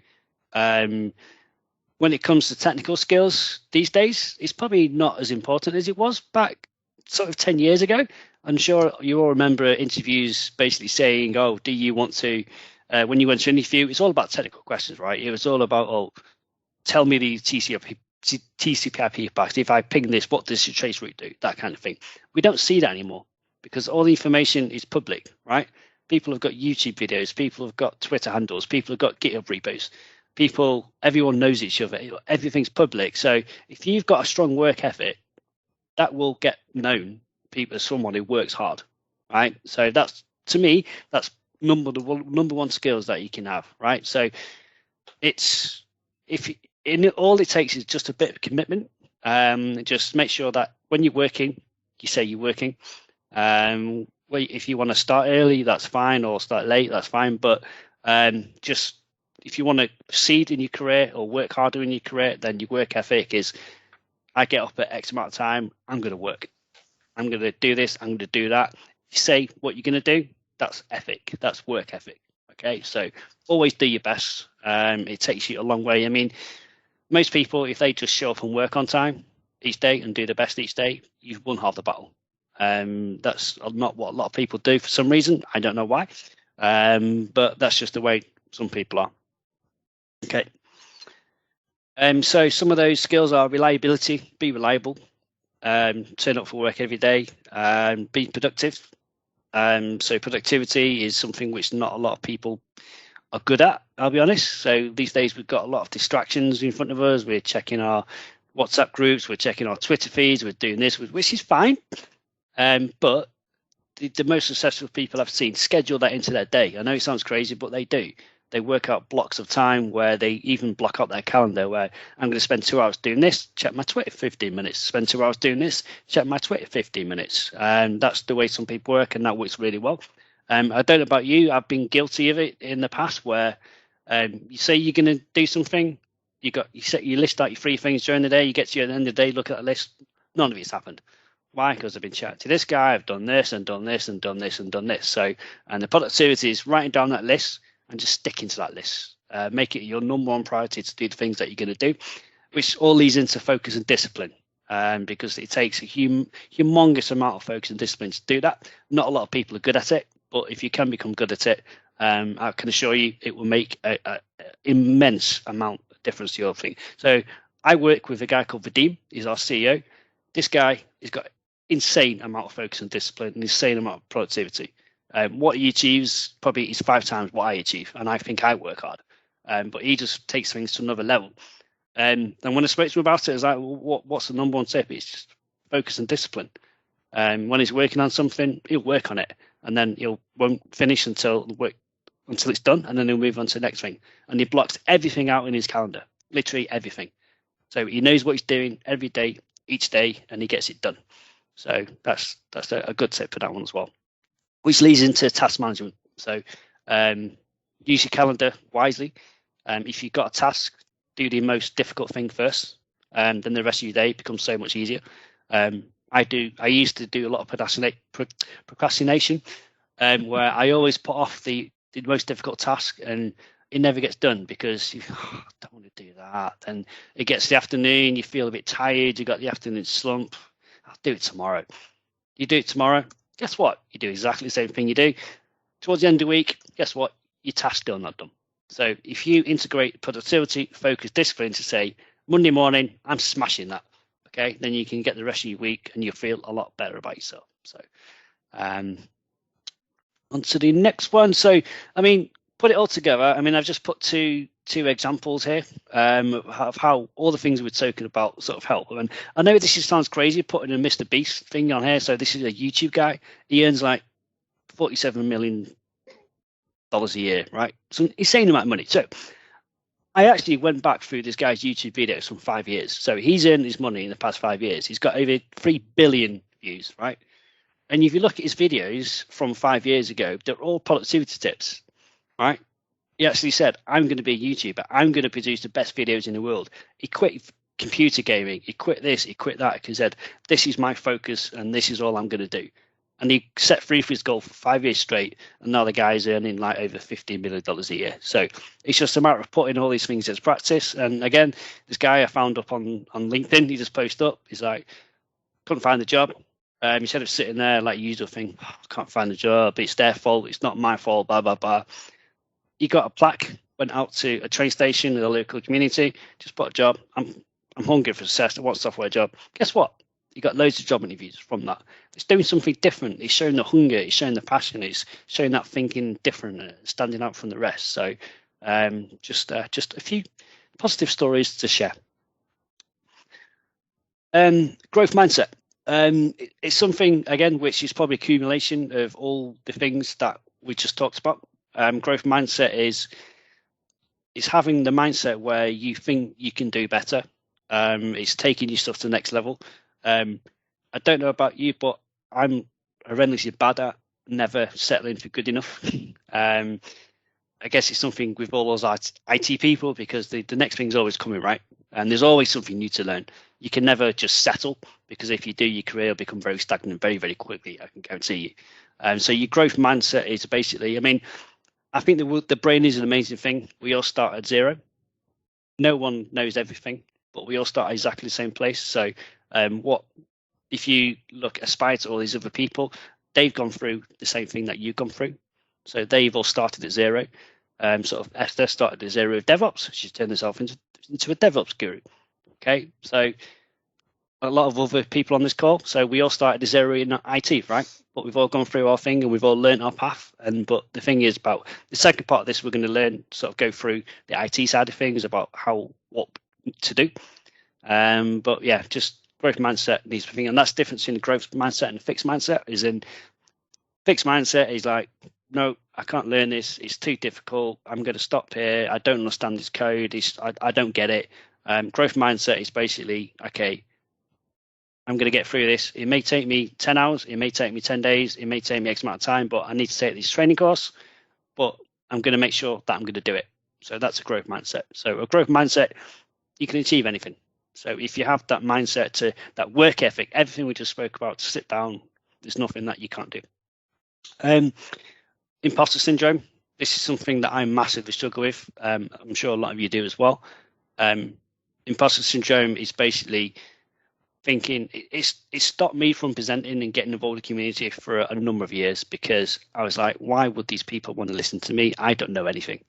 Speaker 1: When it comes to technical skills these days, it's probably not as important as it was back sort of 10 years ago. I'm sure you all remember interviews basically saying, oh, do you want to, when you went to an interview, it's all about technical questions, right? It was all about, oh, tell me the TCP/IP packets. If I ping this, what does your trace route do? That kind of thing. We don't see that anymore because all the information is public, right? People have got YouTube videos. People have got Twitter handles. People have got GitHub repos. Everyone knows each other. Everything's public. So if you've got a strong work ethic, that will get known people as someone who works hard, right? So that's, to me, that's number one skills that you can have, right? So it's all it takes is just a bit of commitment. Just make sure that when you're working, you say you're working. If you want to start early, that's fine, or start late, that's fine. But just if you want to succeed in your career or work harder in your career, then your work ethic is, I get up at X amount of time, I'm going to work. I'm going to do this, I'm going to do that. If you say what you're going to do, that's ethic, that's work ethic. Okay, so always do your best. It takes you a long way. I mean, most people, if they just show up and work on time each day and do the best each day, you've won half the battle. That's not what a lot of people do for some reason. I don't know why, but that's just the way some people are. Okay. So some of those skills are reliability, be reliable, turn up for work every day, be productive. So productivity is something which not a lot of people are good at, I'll be honest. So these days we've got a lot of distractions in front of us. We're checking our WhatsApp groups, we're checking our Twitter feeds, we're doing this, which is fine. But the most successful people I've seen schedule that into their day. I know it sounds crazy, but they do. They work out blocks of time where they even block out their calendar where I'm going to spend 2 hours doing this, check my Twitter 15 minutes, spend 2 hours doing this, check my Twitter 15 minutes. And that's the way some people work, and that works really well. I don't know about you, I've been guilty of it in the past where you say you're going to do something, you list out your 3 things during the day, you get to the end of the day, look at that list, none of it's happened. Why? Because I've been chatting to this guy, I've done this and done this and done this and done this. So, and the productivity is writing down that list and just sticking to that list. Make it your number one priority to do the things that you're going to do, which all leads into focus and discipline. Because it takes a humongous amount of focus and discipline to do that. Not a lot of people are good at it, but if you can become good at it, I can assure you it will make an immense amount of difference to your thing. So I work with a guy called Vadim. He's our CEO. This guy has got insane amount of focus and discipline and insane amount of productivity. What he achieves probably is 5 times what I achieve, and I think I work hard. But he just takes things to another level. And when I spoke to him about it, I was like, well, what's the number one tip? It's just focus and discipline. When he's working on something, he'll work on it, and then won't finish until it's done, and then he'll move on to the next thing. And he blocks everything out in his calendar, literally everything. So he knows what he's doing every day, each day, and he gets it done. So that's a good tip for that one as well. Which leads into task management. So use your calendar wisely. If you've got a task, do the most difficult thing first, then the rest of your day becomes so much easier. I used to do a lot of procrastination, where I always put off the most difficult task, and it never gets done because I don't want to do that. And it gets the afternoon, you feel a bit tired, you got the afternoon slump. I'll do it tomorrow. You do it tomorrow, guess what? You do exactly the same thing you do. Towards the end of the week, guess what? Your task's still not done. So if you integrate productivity, focus, discipline to say, Monday morning, I'm smashing that, okay? Then you can get the rest of your week and you'll feel a lot better about yourself. So on to the next one. So, I mean, put it all together. I mean, I've just put two examples here of how all the things we're talking about sort of help. And I know this sounds crazy putting a Mr. Beast thing on here. So this is a YouTube guy. He earns like $47 million a year, right? So insane amount of money. So I actually went back through this guy's YouTube videos from 5 years. So he's earned his money in the past 5 years. He's got over 3 billion views, right? And if you look at his videos from 5 years ago, they're all productivity tips, right? He actually said, I'm going to be a YouTuber. I'm going to produce the best videos in the world. He quit computer gaming. He quit this. He quit that. He said, this is my focus and this is all I'm going to do. And he set free for his goal for 5 years straight. And now the guy's earning like over $15 million a year. So it's just a matter of putting all these things into practice. And again, this guy I found up on LinkedIn, he just posted up. He's like, couldn't find a job. Instead of sitting there like usual thing, I can't find a job. It's their fault. It's not my fault, blah, blah, blah. He got a plaque, went out to a train station in the local community, just put a job. I'm hungry for success. I want a software job. Guess what? He got loads of job interviews from that. It's doing something different. It's showing the hunger. It's showing the passion. It's showing that thinking different, standing out from the rest. So just a few positive stories to share. Growth mindset. It's something, again, which is probably accumulation of all the things that we just talked about. Growth mindset is having the mindset where you think you can do better. It's taking your stuff to the next level. I don't know about you, but I'm horrendously bad at never settling for good enough. I guess it's something with all those IT people, because the next thing's always coming, right? And there's always something new to learn. You can never just settle, because if you do, your career will become very stagnant very, very quickly, I can guarantee you. So your growth mindset is basically, I mean, I think the brain is an amazing thing. We all start at zero. No one knows everything, but we all start at exactly the same place. So what if you aspire to all these other people, they've gone through the same thing that you've gone through. So they've all started at zero. Sort of Esther started at zero of DevOps. She's turned herself into a DevOps guru. Okay, so a lot of other people on this call. So we all started at zero in IT, right? but we've all gone through our thing and we've all learned our path. But the thing is about the second part of this, we're going to learn, sort of go through the IT side of things about what to do. But yeah, just growth mindset needs to be, and that's the difference in the growth mindset and the fixed mindset. Is in fixed mindset is like, no, I can't learn this. It's too difficult. I'm going to stop here. I don't understand this code. I don't get it. Growth mindset is basically, okay, I'm going to get through this. It may take me 10 hours. It may take me 10 days. It may take me X amount of time, but I need to take this training course, but I'm going to make sure that I'm going to do it. So that's a growth mindset. So a growth mindset, you can achieve anything. So if you have that mindset, to that work ethic, everything we just spoke about, to sit down, there's nothing that you can't do. Imposter syndrome. This is something that I massively struggle with. I'm sure a lot of you do as well. Imposter syndrome is basically thinking, it's stopped me from presenting and getting involved in the community for a number of years, because I was like, why would these people want to listen to me? I don't know anything.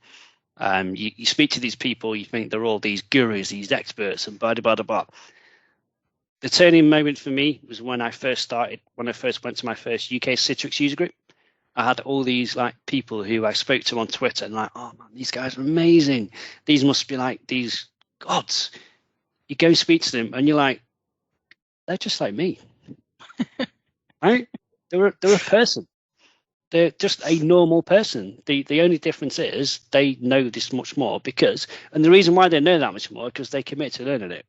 Speaker 1: You speak to these people, you think they're all these gurus, these experts, and blah, blah, blah, blah. The turning moment for me was when I first went to my first UK Citrix user group. I had all these like people who I spoke to on Twitter, and like, oh man, these guys are amazing. These must be like these gods. You go speak to them, and you're like, they're just like me, right? They're a person. They're just a normal person. The only difference is they know this much more and the reason why they know that much more, because they commit to learning it.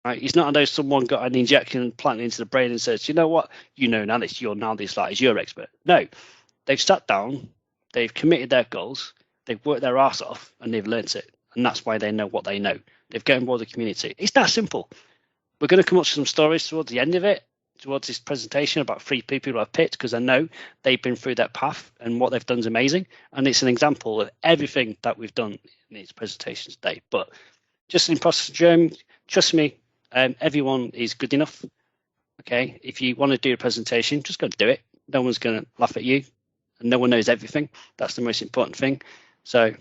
Speaker 1: Right? It's not as though someone got an injection planted into the brain and says, you know what, you know now this, you're now this, like, is your expert. No, they've sat down, they've committed their goals, they've worked their ass off, and they've learnt it. And that's why they know what they know. They've got involved in the community. It's that simple. We're going to come up with some stories towards the end of it, towards this presentation, about 3 people I've picked, because I know they've been through that path and what they've done is amazing. And it's an example of everything that we've done in these presentations today. But just an imposter syndrome, trust me, everyone is good enough. Okay, if you want to do a presentation, just go and do it. No one's going to laugh at you, and no one knows everything. That's the most important thing. So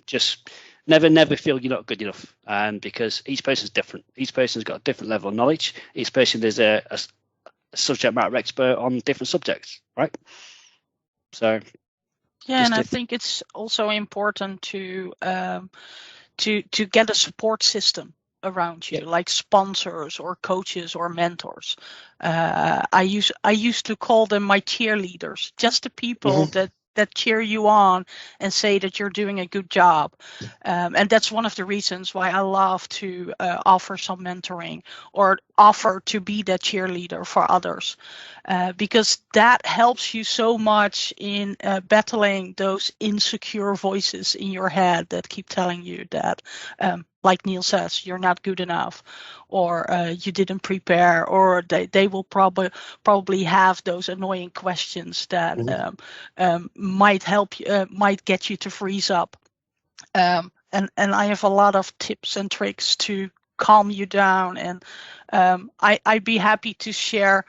Speaker 1: just never feel you're not good enough, because each person's different. Each person's got a different level of knowledge. Each person is a subject matter expert on different subjects, right? So
Speaker 4: yeah, and I think it's also important to get a support system around you, like sponsors or coaches or mentors. I used to call them my cheerleaders, just the people that cheer you on and say that you're doing a good job. And that's one of the reasons why I love to offer some mentoring or offer to be that cheerleader for others, because that helps you so much in battling those insecure voices in your head that keep telling you that, like Neil says, you're not good enough, or you didn't prepare, or they will probably have those annoying questions that might help you, might get you to freeze up. And I have a lot of tips and tricks to calm you down, and I'd be happy to share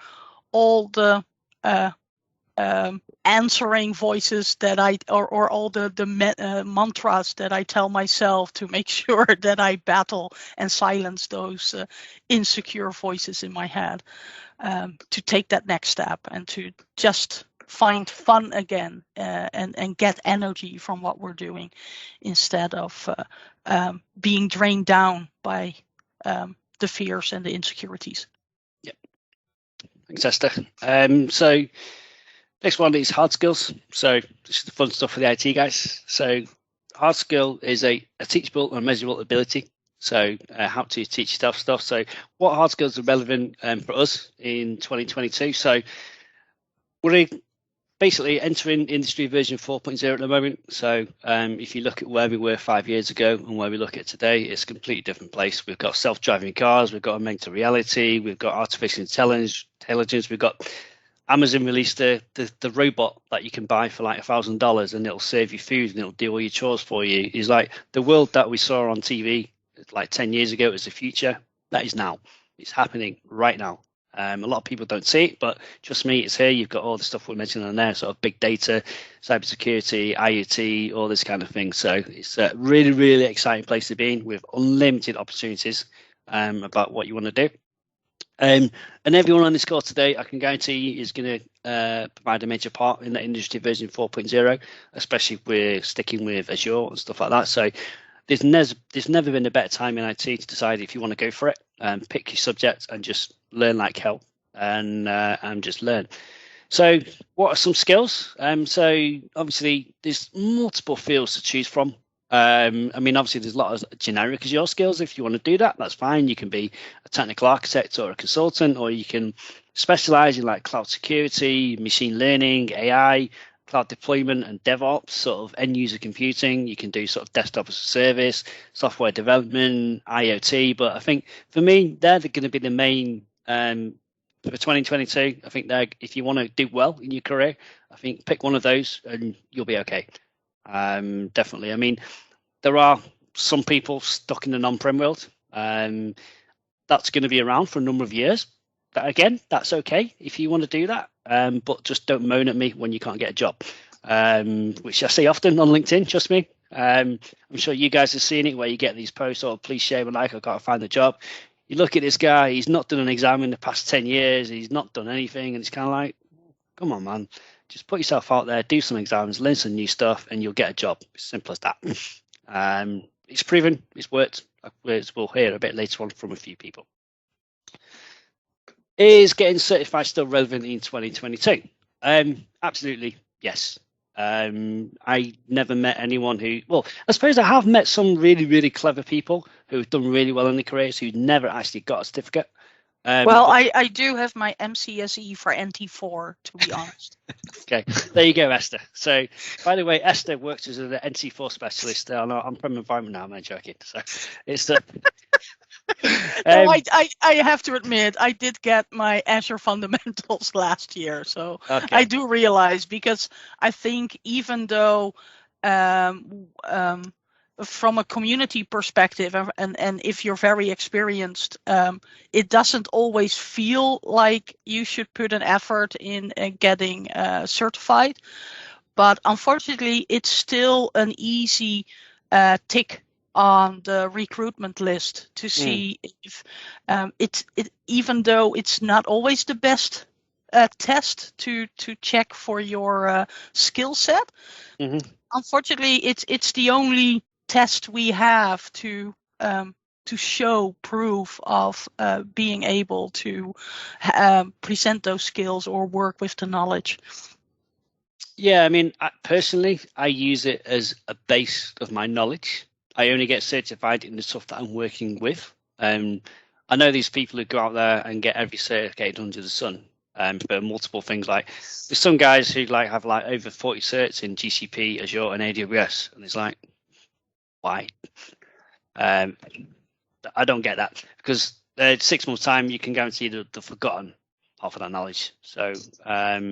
Speaker 4: all the answering voices that or all the mantras that I tell myself to make sure that I battle and silence those insecure voices in my head, to take that next step and to just find fun again, and get energy from what we're doing, instead of being drained down by the fears and the insecurities.
Speaker 1: Yep. Thanks, Esther. So next one is hard skills. So this is the fun stuff for the IT guys. So hard skill is a teachable and measurable ability. So how to teach yourself stuff. So what hard skills are relevant for us in 2022? So we're basically entering industry version 4.0 at the moment. So if you look at where we were 5 years ago and where we look at today, it's a completely different place. We've got self-driving cars, we've got augmented reality, we've got artificial intelligence, we've got Amazon released the robot that you can buy for like $1,000 and it'll serve you food and it'll do all your chores for you. It's like the world that we saw on TV like 10 years ago was the future. That is now. It's happening right now. A lot of people don't see it, but trust me, it's here. You've got all the stuff we mentioned on there, sort of big data, cybersecurity, IoT, all this kind of thing. So it's a really, really exciting place to be in with unlimited opportunities about what you want to do. And everyone on this call today, I can guarantee you, is going to provide a major part in the industry version 4.0, especially if we're sticking with Azure and stuff like that. So there's never been a better time in IT to decide if you want to go for it, and pick your subject and just learn like hell, and just learn. So what are some skills? So obviously there's multiple fields to choose from. I mean, obviously there's a lot of generic Azure skills. If you want to do that, that's fine. You can be a technical architect or a consultant, or you can specialize in like cloud security, machine learning, AI, cloud deployment and DevOps, sort of end user computing. You can do sort of desktop as a service, software development, IoT. But I think for me, they're going to be the main for 2022. I think that if you want to do well in your career, I think pick one of those and you'll be okay. Definitely. I mean, there are some people stuck in an on-prem world. That's going to be around for a number of years. Again, that's okay if you want to do that, but just don't moan at me when you can't get a job, which I see often on LinkedIn. Trust me. I'm sure you guys are seeing it where you get these posts, "Oh, please share my like, I can't find a job." You look at this guy, he's not done an exam in the past 10 years, he's not done anything, and it's kind of like, come on, man, just put yourself out there, do some exams, learn some new stuff, and you'll get a job. It's simple as that. It's proven, it's worked. We'll hear a bit later on from a few people. Is getting certified still relevant in 2022? Absolutely, yes. I never met anyone who, well, I suppose I have met some really, really clever people who've done really well in their careers who never actually got a certificate.
Speaker 4: Well, I do have my MCSE for NT4, to be honest.
Speaker 1: Okay, there you go, Esther. So, by the way, Esther works as an NT4 specialist on on-prem environment now. I'm joking. So, it's the.
Speaker 4: No, I have to admit, I did get my Azure fundamentals last year, so
Speaker 1: Okay.
Speaker 4: I do realize, because I think even though from a community perspective, and if you're very experienced, it doesn't always feel like you should put an effort in getting certified. But unfortunately, it's still an easy tick on the recruitment list to see if even though it's not always the best test to check for your skill set. Mm-hmm. Unfortunately, it's the only test we have to show proof of being able to present those skills or work with the knowledge.
Speaker 1: Yeah, I mean, personally, I use it as a base of my knowledge. I only get certified in the stuff that I'm working with. I know these people who go out there and get every certificate under the sun for multiple things. Like there's some guys who have over 40 certs in GCP, Azure, and AWS, and it's like, why? I don't get that, because 6 months' time you can guarantee that they've forgotten half of that knowledge. So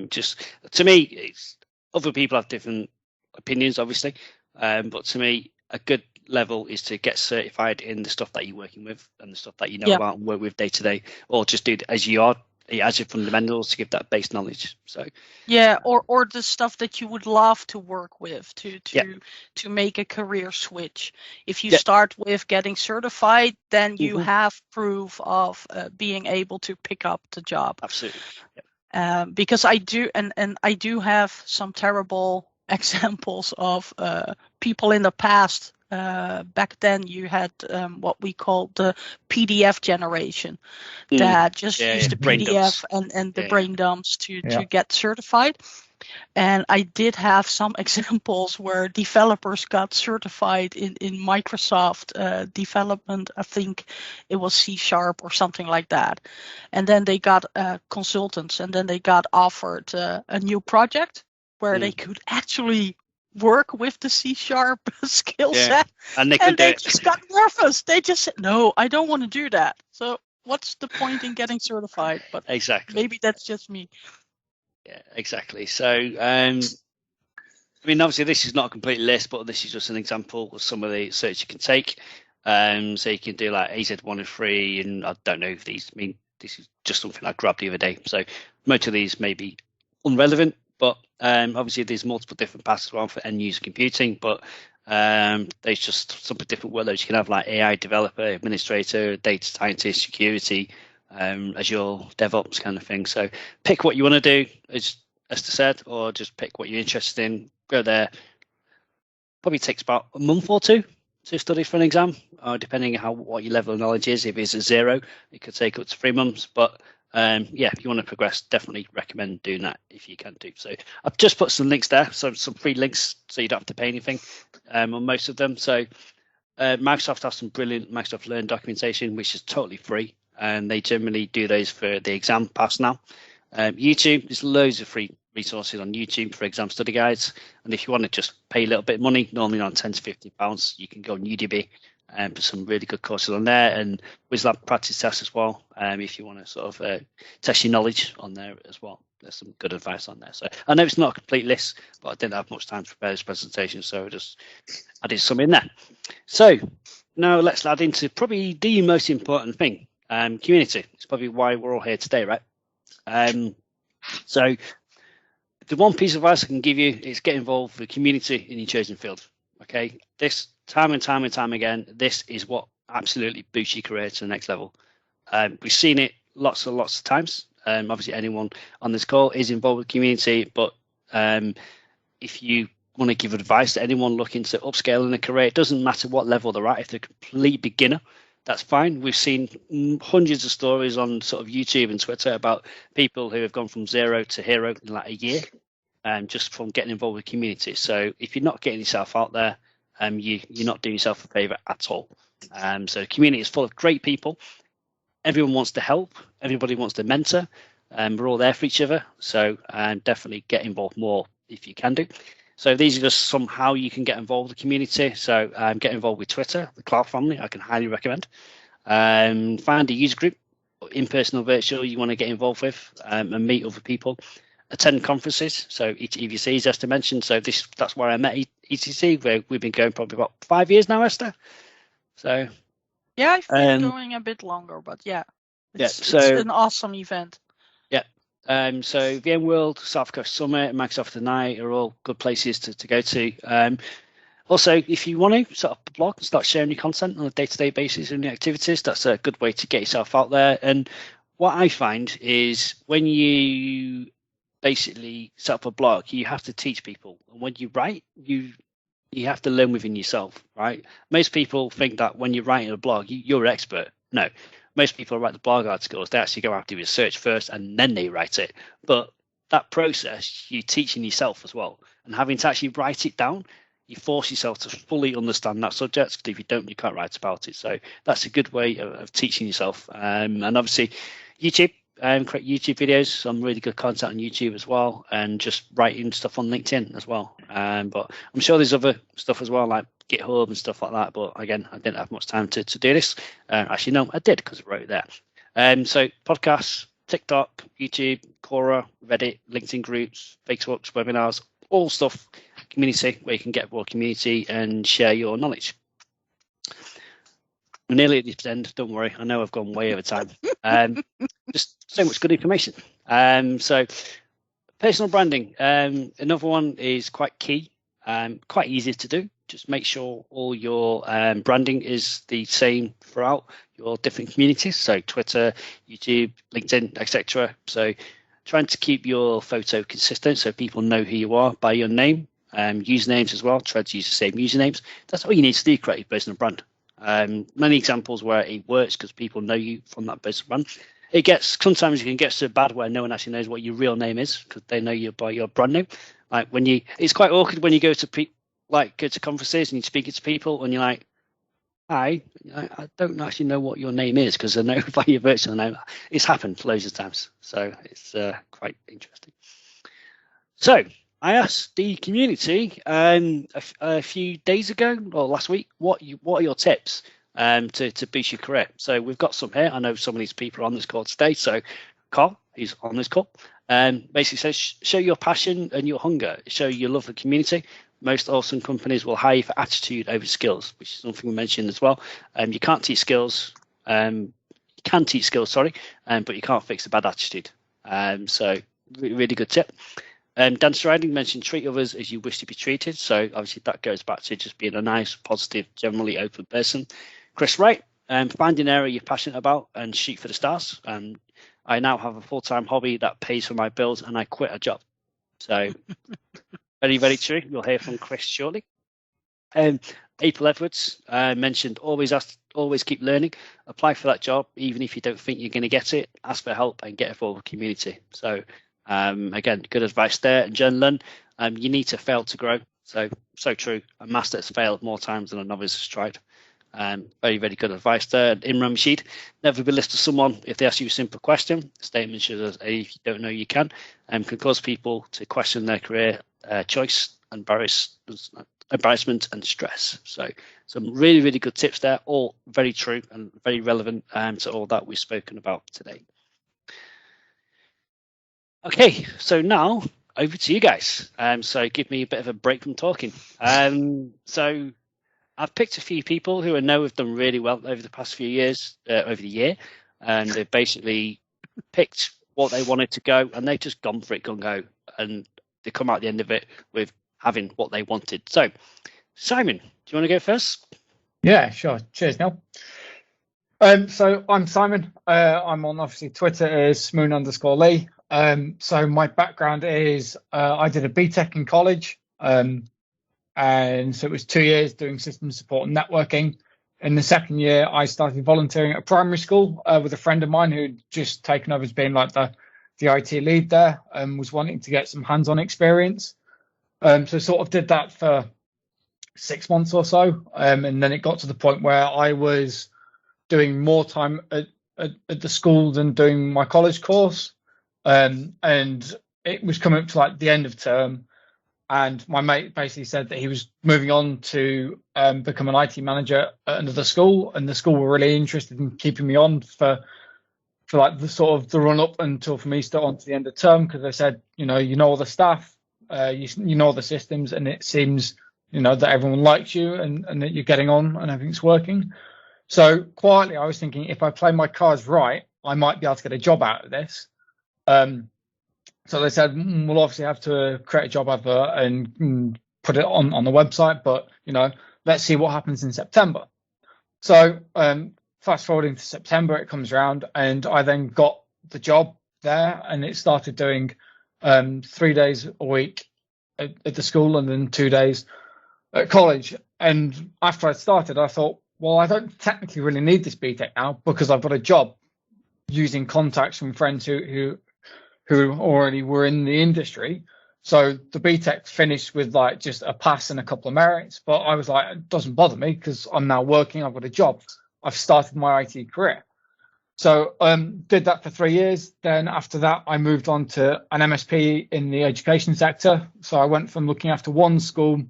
Speaker 1: just to me, it's other people have different opinions, obviously, but to me, a good level is to get certified in the stuff that you're working with and the stuff that you know about and work with day to day, or just do as your fundamentals to give that base knowledge. So
Speaker 4: or the stuff that you would love to work with to make a career switch. If you start with getting certified, then you have proof of being able to pick up the job.
Speaker 1: Absolutely.
Speaker 4: Because I do, and I do have some terrible examples of people in the past. Back then you had what we called the PDF generation that just used the PDF and the brain dumps to get certified. And I did have some examples where developers got certified in Microsoft development. I think it was C# or something like that. And then they got consultants, and then they got offered a new project where they could actually work with the C# skill set, and they just got nervous. They just said, "No, I don't want to do that." So what's the point in getting certified? But
Speaker 1: exactly,
Speaker 4: maybe that's just me.
Speaker 1: Yeah, exactly. So I mean, obviously this is not a complete list, but this is just an example of some of the certs you can take. So you can do like AZ1 and 3, and I don't know if these, I mean, this is just something I grabbed the other day. So most of these may be irrelevant, but obviously there's multiple different paths around for end user computing, but there's just some different workloads. You can have like AI developer, administrator, data scientist, security, Azure DevOps kind of thing. So pick what you want to do, as Esther said, or just pick what you're interested in. Go there. Probably takes about a month or two to study for an exam, or depending on what your level of knowledge is. If it's a 0, it could take up to 3 months. But yeah, if you want to progress, definitely recommend doing that if you can do. So I've just put some links there, so some free links, so you don't have to pay anything on most of them. So Microsoft has some brilliant Microsoft Learn documentation, which is totally free, and they generally do those for the exam pass now. YouTube, there's loads of free resources on YouTube for exam study guides, and if you want to just pay a little bit of money, normally around £10 to £50, you can go on Udemy for some really good courses on there, and WizLab practice tests as well, if you want to sort of test your knowledge on there as well. There's some good advice on there. So I know it's not a complete list, but I didn't have much time to prepare this presentation, so I just added some in there. So now let's add into probably the most important thing, community. It's probably why we're all here today, right? So the one piece of advice I can give you is get involved with the community in your chosen field. Okay, this time and time and time again, this is what absolutely boosts your career to the next level. We've seen it lots and lots of times. Obviously, anyone on this call is involved with community, but if you want to give advice to anyone looking to upscale in a career, it doesn't matter what level they're at. If they're a complete beginner, that's fine. We've seen hundreds of stories on sort of YouTube and Twitter about people who have gone from 0 to hero in like a year, just from getting involved with community. So if you're not getting yourself out there, you're not doing yourself a favor at all. So the community is full of great people. Everyone wants to help. Everybody wants to mentor. We're all there for each other. So definitely get involved more if you can do. So these are just some how you can get involved with the community. So get involved with Twitter, the Cloud family, I can highly recommend. Find a user group, in person or virtual, you want to get involved with and meet other people. Attend conferences, so each EVCs, Esther mentioned. So that's where I met ETC, where we've been going probably about 5 years now, Esther. So
Speaker 4: yeah, I've been going a bit longer, but yeah, it's an awesome event.
Speaker 1: So VMworld, South Coast Summit, Microsoft Tonight are all good places to go to. Also, if you want to set up a blog and start sharing your content on a day-to-day basis in your activities, that's a good way to get yourself out there. And what I find is when you basically set up a blog, you have to teach people. And when you write, you have to learn within yourself, right? Most people think that when you're writing a blog, you're an expert. No. Most people write the blog articles, they actually go out to research first and then they write it. But that process, you're teaching yourself as well. And having to actually write it down, you force yourself to fully understand that subject. Because if you don't, you can't write about it. So that's a good way of teaching yourself. And obviously, YouTube, create YouTube videos, some really good content on YouTube as well, and just writing stuff on LinkedIn as well. But I'm sure there's other stuff as well, like GitHub and stuff like that. But again, I didn't have much time to do this. Actually, no, I did because I wrote it there. So podcasts, TikTok, YouTube, Quora, Reddit, LinkedIn groups, Facebooks, webinars, all stuff, community, where you can get more community and share your knowledge. We're nearly at the end, don't worry. I know I've gone way over time. Just so much good information. So personal branding, another one is quite key, quite easy to do. Just make sure all your branding is the same throughout your different communities. So Twitter, YouTube, LinkedIn, etc. So trying to keep your photo consistent so people know who you are by your name. Usernames as well. Try to use the same usernames. That's all you need to do to create your personal brand. Many examples where it works because people know you from that personal brand. Sometimes you can get so bad where no one actually knows what your real name is because they know you by your brand name. Like it's quite awkward when you go to conferences and you're speaking to people and you're like, hi, I don't actually know what your name is because I know by your virtual name. It's happened loads of times, so it's quite interesting. So I asked the community a few days ago or last week, what are your tips to boost your career? So we've got some here. I know some of these people are on this call today. So Carl, he's on this call, basically says, show your passion and your hunger. Show your love for the community. Most awesome companies will hire you for attitude over skills, which is something we mentioned as well. You can't teach skills. You can teach skills, but you can't fix a bad attitude. So really good tip. Dan Striding mentioned treat others as you wish to be treated. So obviously that goes back to just being a nice, positive, generally open person. Chris Wright Find an area you're passionate about and shoot for the stars. I now have a full-time hobby that pays for my bills, and I quit a job. So very, very true. You'll hear from Chris shortly. April Edwards mentioned always keep learning. Apply for that job, even if you don't think you're going to get it. Ask for help and get involved with the community. So again, good advice there. And Jen Lunn, you need to fail to grow. So true. A master has failed more times than a novice has tried. Very, very good advice there. Imran Rashid, never be listened to someone if they ask you a simple question. The statement shows if you don't know, you can cause people to question their career choice, embarrassment and stress. So some really, really good tips there, all very true and very relevant to all that we've spoken about today. Okay, so now over to you guys. So give me a bit of a break from talking. So I've picked a few people who I know have done really well over the past few years, over the year, and they've basically picked what they wanted to go, and they've just gone for it, go, and they come out at the end of it with having what they wanted. So, Simon, do you want to go first?
Speaker 2: Yeah, sure. Cheers, Neil. So I'm Simon. I'm on obviously Twitter as Smoon_Lee. So my background is I did a BTEC in college. And so it was 2 years doing system support and networking. In the second year, I started volunteering at a primary school with a friend of mine who'd just taken over as being like the IT lead there and was wanting to get some hands-on experience. So sort of did that for 6 months or so. And then it got to the point where I was doing more time at the school than doing my college course. And it was coming up to like the end of term. And my mate basically said that he was moving on to become an IT manager at another school, and the school were really interested in keeping me on for like the sort of the run up until for me still on to the end of term, because they said, you know all the staff, you know the systems, and it seems that everyone likes you and that you're getting on and everything's working. So quietly, I was thinking if I play my cards right, I might be able to get a job out of this. So they said, we'll obviously have to create a job advert and put it on the website, but, let's see what happens in September. So fast forwarding to September, it comes around and I then got the job there, and it started doing 3 days a week at the school and then 2 days at college. And after I started, I thought, well, I don't technically really need this BTEC now because I've got a job using contacts from friends who already were in the industry. So the BTEC finished with like just a pass and a couple of merits, but I was like, it doesn't bother me because I'm now working, I've got a job, I've started my IT career. So did that for 3 years. Then after that, I moved on to an MSP in the education sector. So I went from looking after one school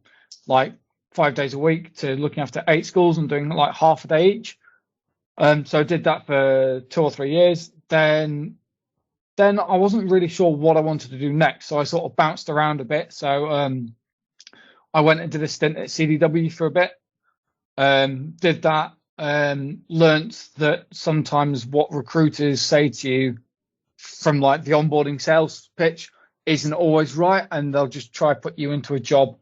Speaker 2: like 5 days a week to looking after 8 schools and doing like half a day each. So I did that for 2 or 3 years. Then I wasn't really sure what I wanted to do next, so I sort of bounced around a bit. So I went and did a stint at CDW for a bit, did that, learnt that sometimes what recruiters say to you from like the onboarding sales pitch isn't always right, and they'll just try to put you into a job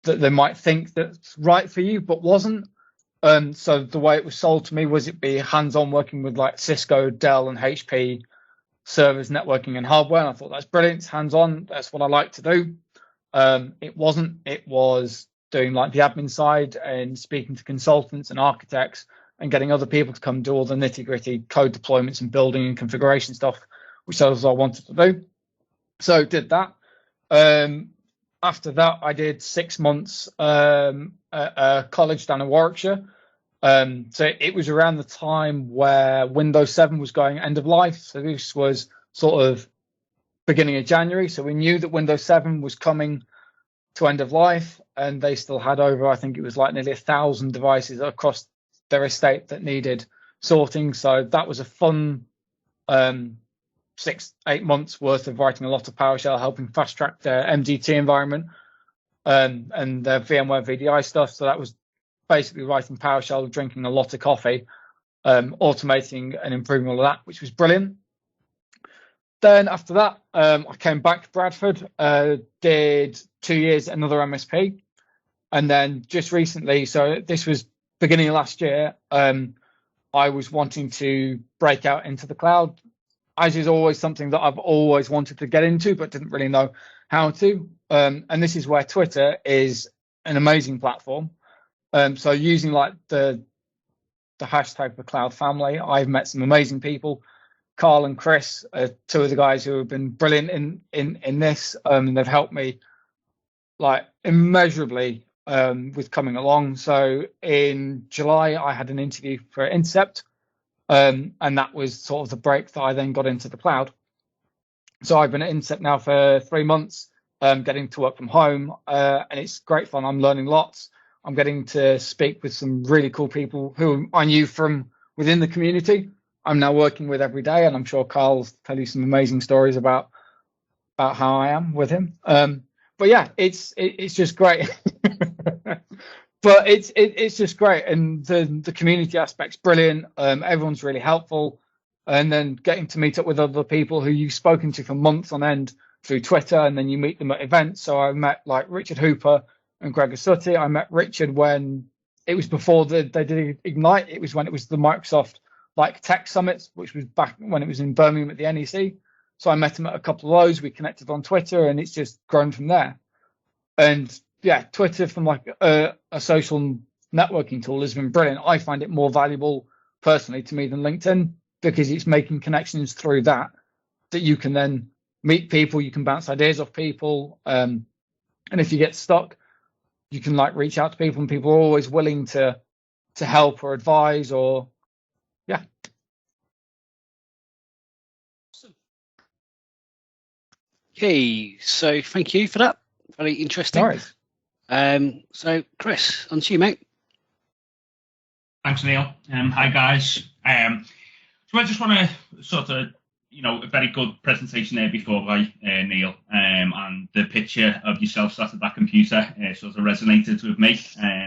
Speaker 2: that they might think that's right for you but wasn't. So the way it was sold to me was it'd be hands-on working with like Cisco, Dell and HP servers, networking and hardware. And I thought that's brilliant, it's hands-on, that's what I like to do. It wasn't. It was doing like the admin side and speaking to consultants and architects and getting other people to come do all the nitty-gritty code deployments and building and configuration stuff, which was what I wanted to do. So did that. After that, I did 6 months at a college down in Warwickshire. So it was around the time where Windows 7 was going end of life. So this was sort of beginning of January. So we knew that Windows 7 was coming to end of life, and they still had over, I think it was like nearly 1,000 devices across their estate that needed sorting. So that was a fun 6-8 months worth of writing a lot of PowerShell, helping fast track their MDT environment and their VMware VDI stuff. So that was basically writing PowerShell, drinking a lot of coffee, automating and improving all of that, which was brilliant. Then after that, I came back to Bradford, did 2 years at another MSP. And then just recently, so this was beginning of last year, I was wanting to break out into the cloud. As is always something that I've always wanted to get into, but didn't really know how to. And this is where Twitter is an amazing platform. So using like the hashtag the cloud family, I've met some amazing people. Carl and Chris are two of the guys who have been brilliant in this. And they've helped me like immeasurably with coming along. So in July, I had an interview for Intercept. And that was sort of the break that I then got into the cloud. So I've been at Intercept now for 3 months, getting to work from home, and it's great fun. I'm learning lots. I'm getting to speak with some really cool people who I knew from within the community. I'm now working with every day, and I'm sure Carl'll tell you some amazing stories about how I am with him. But yeah, it's just great. But it's just great, and the community aspect's brilliant. Everyone's really helpful, and then getting to meet up with other people who you've spoken to for months on end through Twitter, and then you meet them at events. So I met like Richard Hooper and Gregor Suttie. I met Richard when it was before they did Ignite. It was when it was the Microsoft like Tech Summits, which was back when it was in Birmingham at the NEC. So I met him at a couple of those. We connected on Twitter, and it's just grown from there. And yeah, Twitter from like a social networking tool has been brilliant. I find it more valuable personally to me than LinkedIn, because it's making connections through that you can then meet people, you can bounce ideas off people. And if you get stuck, you can like reach out to people, and people are always willing to help or advise or yeah.
Speaker 1: Okay, so thank you for that. Very interesting.
Speaker 2: No worries.
Speaker 1: So Chris, on to you, mate.
Speaker 3: Thanks, Neil. Hi, guys. So I just want to sort of, a very good presentation there before by Neil, and the picture of yourself sat at that computer sort of resonated with me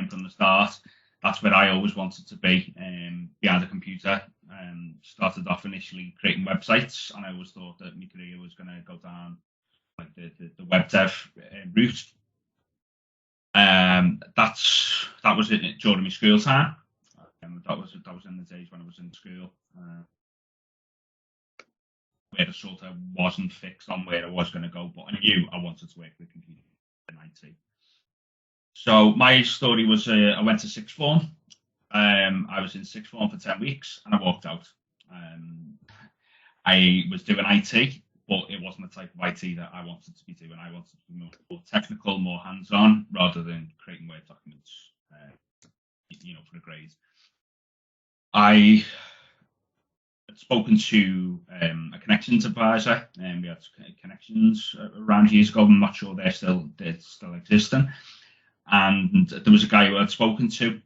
Speaker 3: from the start. That's where I always wanted to be, behind a computer. Started off initially creating websites, and I always thought that my career was going to go down like the web dev route. That was it during my school time. That was in the days when I was in school, where the sort of wasn't fixed on where I was going to go, but I knew I wanted to work with computers in IT. So my story was I went to sixth form. I was in sixth form for 10 weeks, and I walked out. I was doing IT, but it wasn't the type of IT that I wanted to be doing. I wanted to be more technical, more hands-on, rather than creating Word documents, for the grades. I had spoken to a connections advisor, and we had connections around years ago. I'm not sure they're still existing. And there was a guy who I'd spoken to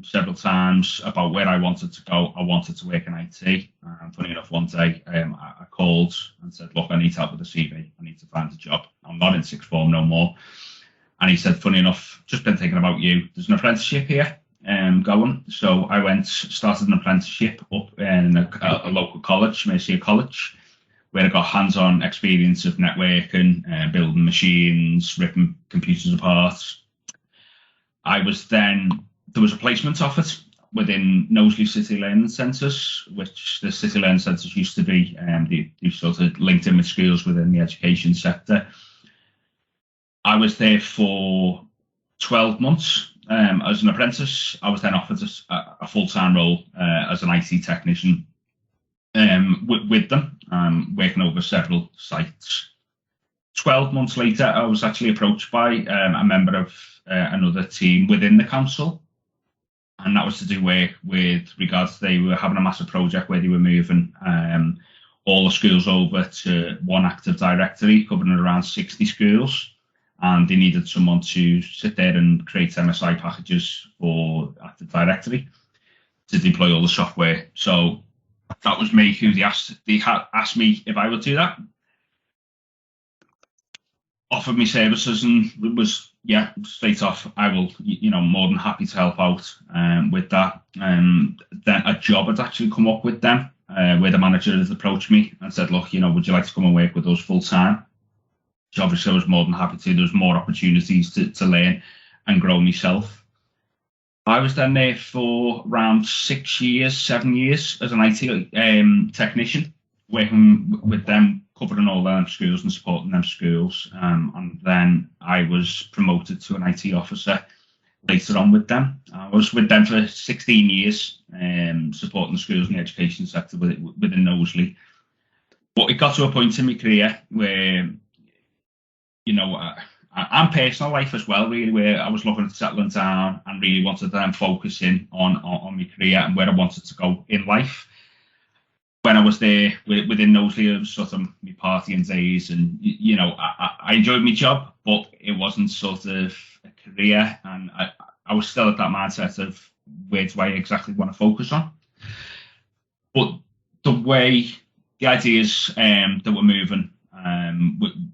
Speaker 3: several times about where I wanted to go. I wanted to work in IT. Funny enough, one day I called and said, look, I need help with a CV. I need to find a job. I'm not in sixth form no more. And he said, funny enough, just been thinking about you. There's an apprenticeship here going. So I started an apprenticeship up in a local college, Mercia College, where I got hands-on experience of networking, building machines, ripping computers apart. There was a placement offered within Knowsley City Learning Centres, which the City Learning Centres used to be, they sort of linked in with schools within the education sector. I was there for 12 months as an apprentice. I was then offered a full-time role as an IT technician with them, working over several sites. 12 months later, I was actually approached by a member of another team within the council, and that was to do with regards to they were having a massive project where they were moving all the schools over to one Active Directory covering around 60 schools, and they needed someone to sit there and create MSI packages for Active Directory to deploy all the software. So that was me who they asked me if I would do that. Offered me services, and it was straight off. I will, more than happy to help out with that. Then a job had actually come up with them, where the manager had approached me and said, "Look, would you like to come and work with us full time?" So obviously I was more than happy to. There was more opportunities to learn and grow myself. I was then there for around 6 years, 7 years as an IT technician, working with them, covering all them schools and supporting them schools. And then I was promoted to an IT officer later on with them. I was with them for 16 years, supporting the schools and the education sector within Knowsley. But it got to a point in my career where, you know, and personal life as well, really, where I was looking at settling down and really wanted to then focus in on my career and where I wanted to go in life. When I was there within Knowsley, it was sort of my partying days, and you know, I enjoyed my job, but it wasn't sort of a career, and I was still at that mindset of where do I exactly want to focus on. But the ideas that were moving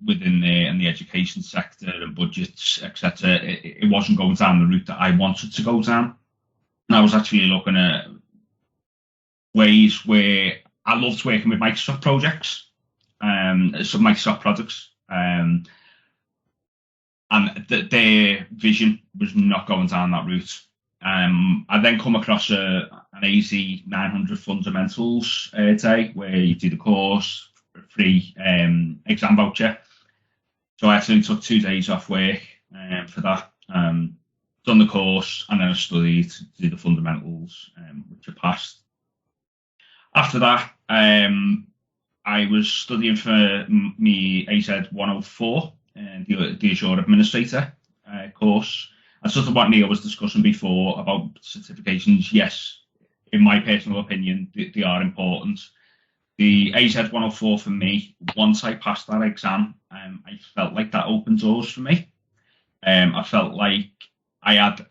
Speaker 3: within the education sector and budgets, etc., it wasn't going down the route that I wanted to go down. And I was actually looking at ways where I loved working with Microsoft projects, some Microsoft products, and their vision was not going down that route. I then come across an AZ 900 fundamentals day where you do the course, free exam voucher. So I actually took 2 days off work for that, done the course, and then I studied to do the fundamentals, which I passed. After that, I was studying for me AZ 104, the Azure Administrator course. And sort of what Neil was discussing before about certifications, yes, in my personal opinion, they are important. The AZ 104 for me, once I passed that exam, I felt like that opened doors for me. I felt like I had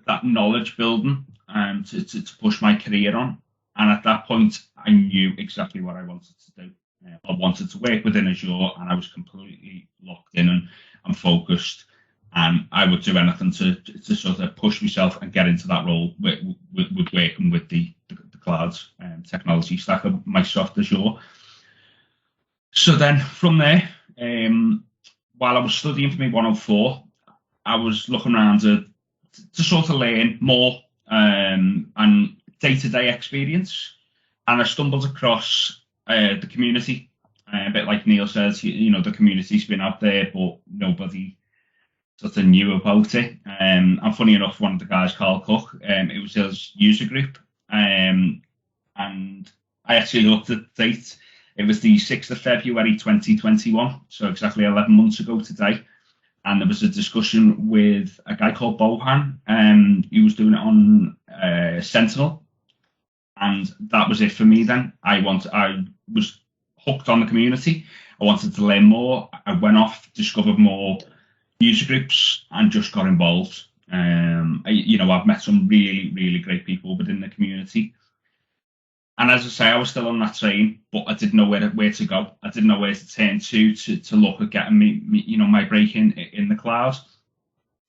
Speaker 3: that knowledge building to push my career on. And at that point, I knew exactly what I wanted to do. I wanted to work within Azure, and I was completely locked in and focused. And I would do anything to sort of push myself and get into that role with working with the cloud technology stack of Microsoft Azure. So then from there, while I was studying for me 104, I was looking around to sort of learn more and day-to-day experience. And I stumbled across the community. A bit like Neil says, you know, the community's been out there, but nobody sort of knew about it. And funny enough, one of the guys, Carl Cook, it was his user group. And I actually looked at the date. It was the 6th of February 2021, so exactly 11 months ago today. And there was a discussion with a guy called Bohan, he was doing it on Sentinel. And that was it for me then. I was hooked on the community. I wanted to learn more. I went off, discovered more user groups, and just got involved. I've met some really, really great people within the community. And as I say, I was still on that train, but I didn't know where to go. I didn't know where to turn to look at getting me my break in the cloud.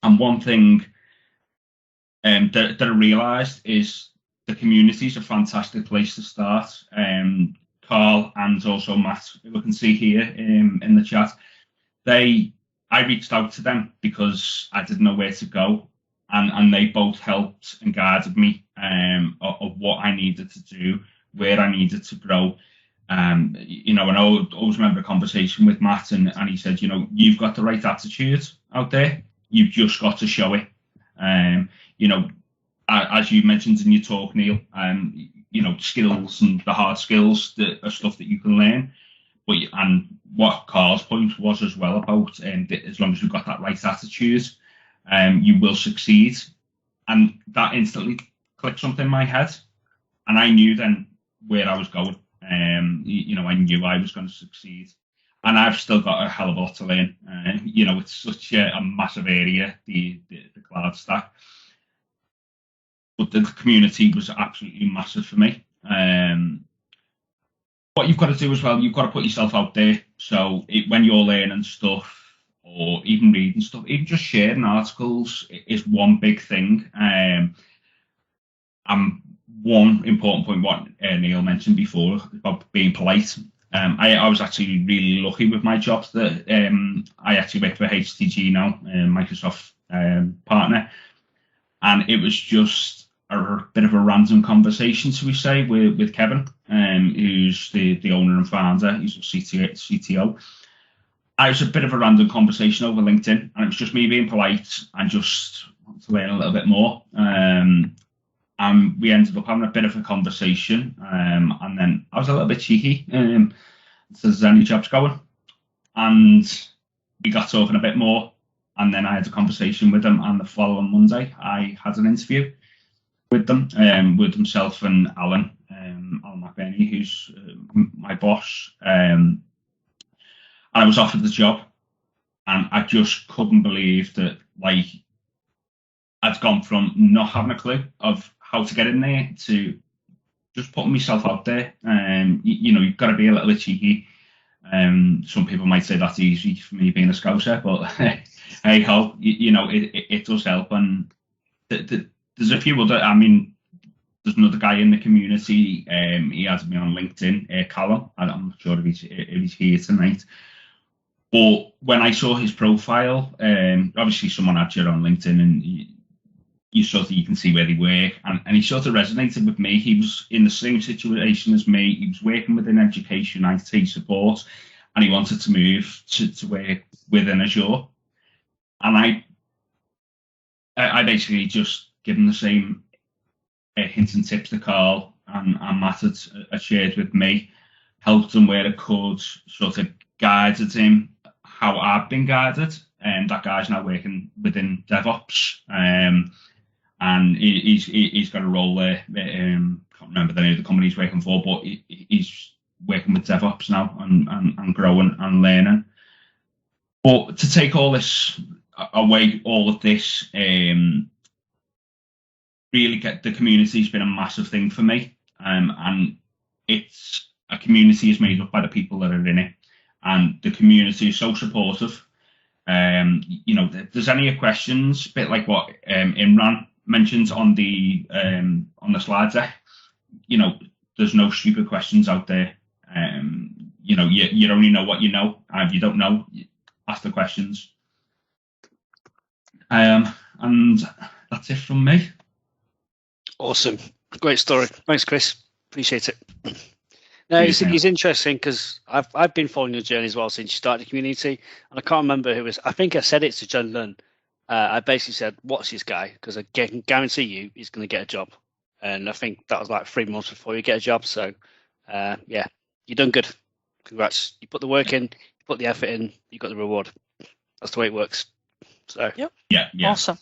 Speaker 3: And one thing that I realised is the community is a fantastic place to start. Carl and also Matt, who we can see here in the chat, I reached out to them because I didn't know where to go, and they both helped and guided me of what I needed to do, where I needed to grow. And I always remember a conversation with Matt, and he said, you've got the right attitude out there. You've just got to show it. As you mentioned in your talk, Neil, skills and the hard skills that are stuff that you can learn. And what Carl's point was as well about, as long as you've got that right attitude, you will succeed. And that instantly clicked something in my head, and I knew then where I was going. I knew I was going to succeed, and I've still got a hell of a lot to learn. It's such a massive area, the cloud stack, but the community was absolutely massive for me. What you've got to do as well, you've got to put yourself out there. So when you're learning stuff or even reading stuff, even just sharing articles is one big thing. And one important point, what Neil mentioned before about being polite. I was actually really lucky with my job that I actually work for HTG now, Microsoft partner. And it was just a bit of a random conversation, shall we say, with Kevin, who's the owner and founder. He's a CTO. And it was a bit of a random conversation over LinkedIn, and it was just me being polite and just wanted to learn a little bit more. And we ended up having a bit of a conversation, and then I was a little bit cheeky. Says, any jobs going? And we got talking a bit more, and then I had a conversation with him, and the following Monday I had an interview with them, with himself and Alan McBurney, who's my boss. And I was offered the job, and I just couldn't believe that, like, I'd gone from not having a clue of how to get in there to just putting myself out there. You know, you've got to be a little bit cheeky. Some people might say that's easy for me being a Scouser, but hey ho, you know, it does help. And there's a few other, I mean, there's another guy in the community, he has me on LinkedIn, Callum. I'm not sure if he's here tonight. But when I saw his profile, obviously someone had you on LinkedIn, and you can see where they work, and he sort of resonated with me. He was in the same situation as me. He was working within education, IT support, and he wanted to move to work within Azure. And I basically just given the same hints and tips that Carl and Matt had shared with me, helped him where I could, sort of guided him how I've been guided. And that guy's now working within DevOps. And he's got a role there. Can't remember the name of the company he's working for, but he's working with DevOps now and growing and learning. But to take all this away, all of this, really get the community's been a massive thing for me. And it's a community is made up by the people that are in it, and the community is so supportive. You know, if there's any questions, a bit like what Imran mentions on the slide deck, you know, there's no stupid questions out there. You know, you only know what you know, and if you don't know, ask the questions. And that's it from me.
Speaker 1: Awesome, great story. Thanks, Chris. Appreciate it. No, it's interesting because I've been following your journey as well since you started the community, and I can't remember who it was. I think I said it to John Lunn. I basically said, "What's this guy?" Because I can guarantee you he's going to get a job, and I think that was like 3 months before you get a job. So, yeah, you've done good. Congrats. You put the work in, you put the effort in, you got the reward. That's the way it works. So,
Speaker 4: yep.
Speaker 3: Yeah.
Speaker 4: Awesome.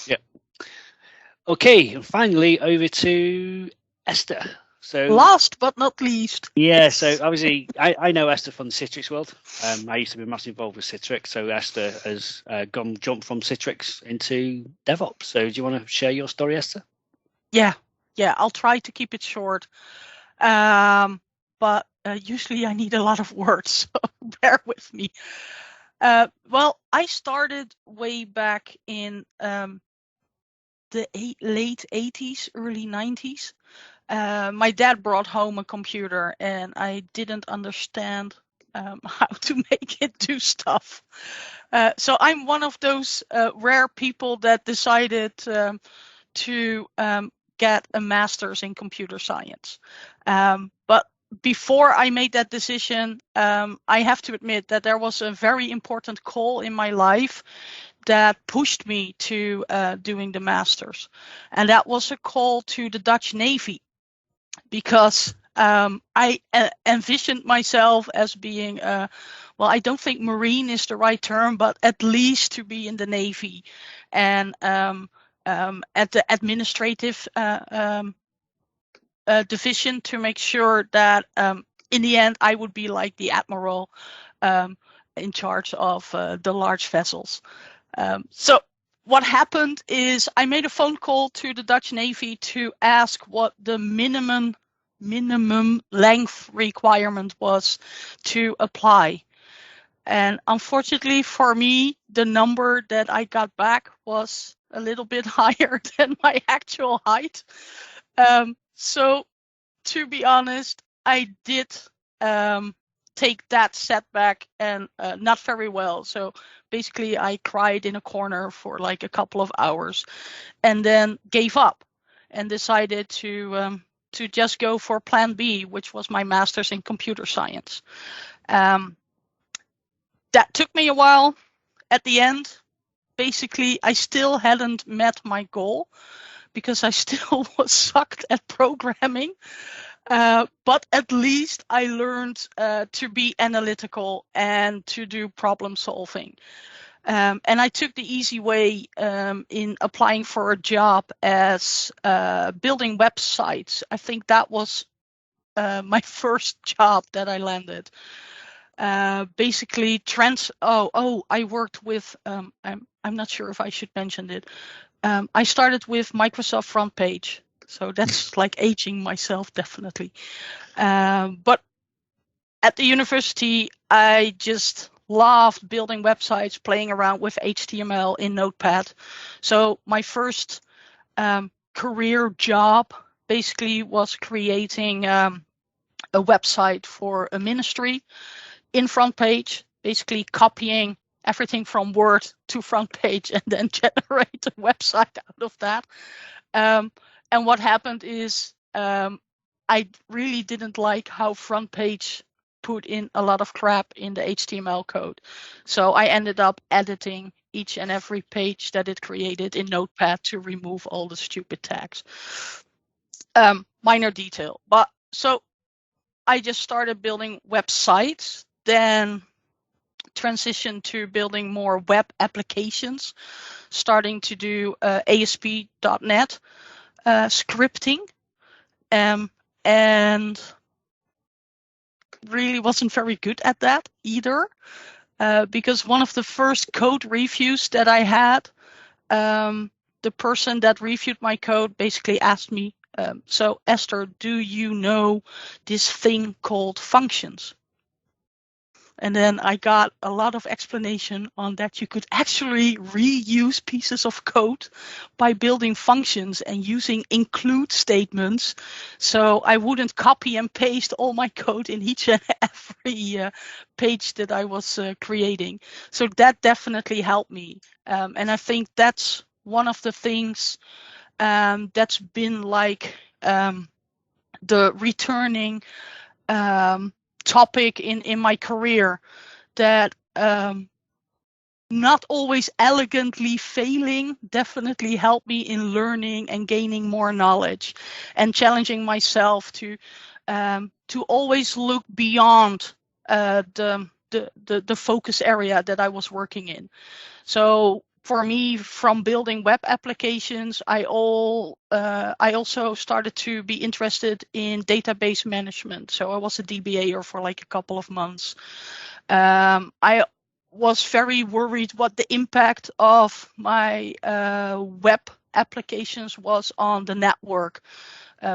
Speaker 1: Yeah. Okay, and finally over to Esther. So
Speaker 4: last but not least.
Speaker 1: Yeah, so obviously I know Esther from the Citrix world. I used to be massively involved with Citrix, so Esther has jumped from Citrix into DevOps. So do you want to share your story, Esther?
Speaker 4: Yeah, I'll try to keep it short. But usually I need a lot of words, so bear with me. Well, I started way back in the late 80s, early 90s. My dad brought home a computer, and I didn't understand how to make it do stuff. So I'm one of those rare people that decided to get a master's in computer science. But before I made that decision, I have to admit that there was a very important call in my life that pushed me to doing the master's. And that was a call to the Dutch Navy, because I envisioned myself as being, well, I don't think Marine is the right term, but at least to be in the Navy and at the administrative division, to make sure that in the end I would be like the admiral in charge of the large vessels. So what happened is I made a phone call to the Dutch Navy to ask what the minimum length requirement was to apply. And unfortunately for me, the number that I got back was a little bit higher than my actual height. So to be honest, I did take that setback and not very well. So basically I cried in a corner for like a couple of hours and then gave up and decided to just go for plan B, which was my master's in computer science. That took me a while. At the end, basically, I still hadn't met my goal because I still was sucked at programming. But at least I learned to be analytical and to do problem solving. And I took the easy way in applying for a job as building websites. I think that was my first job that I landed. Basically, I worked with. I'm not sure if I should mention it. I started with Microsoft Front Page, so that's like aging myself definitely. But at the university, I just loved building websites, playing around with HTML in Notepad. So my first career job basically was creating a website for a ministry in Front Page, basically copying everything from Word to Front Page and then generate a website out of that. And what happened is I really didn't like how Front Page put in a lot of crap in the HTML code. So I ended up editing each and every page that it created in Notepad to remove all the stupid tags. Minor detail, but so I just started building websites, then transitioned to building more web applications, starting to do ASP.NET scripting, and really wasn't very good at that either, because one of the first code reviews that I had, the person that reviewed my code basically asked me, so Esther, do you know this thing called functions? And then I got a lot of explanation on that you could actually reuse pieces of code by building functions and using include statements. So I wouldn't copy and paste all my code in each and every page that I was creating. So that definitely helped me. And I think that's one of the things that's been like the returning topic in my career, that not always elegantly failing definitely helped me in learning and gaining more knowledge and challenging myself to always look beyond the focus area that I was working in. So for me, from building web applications, I also started to be interested in database management. So I was a DBAer for like a couple of months. I was very worried what the impact of my web applications was on the network,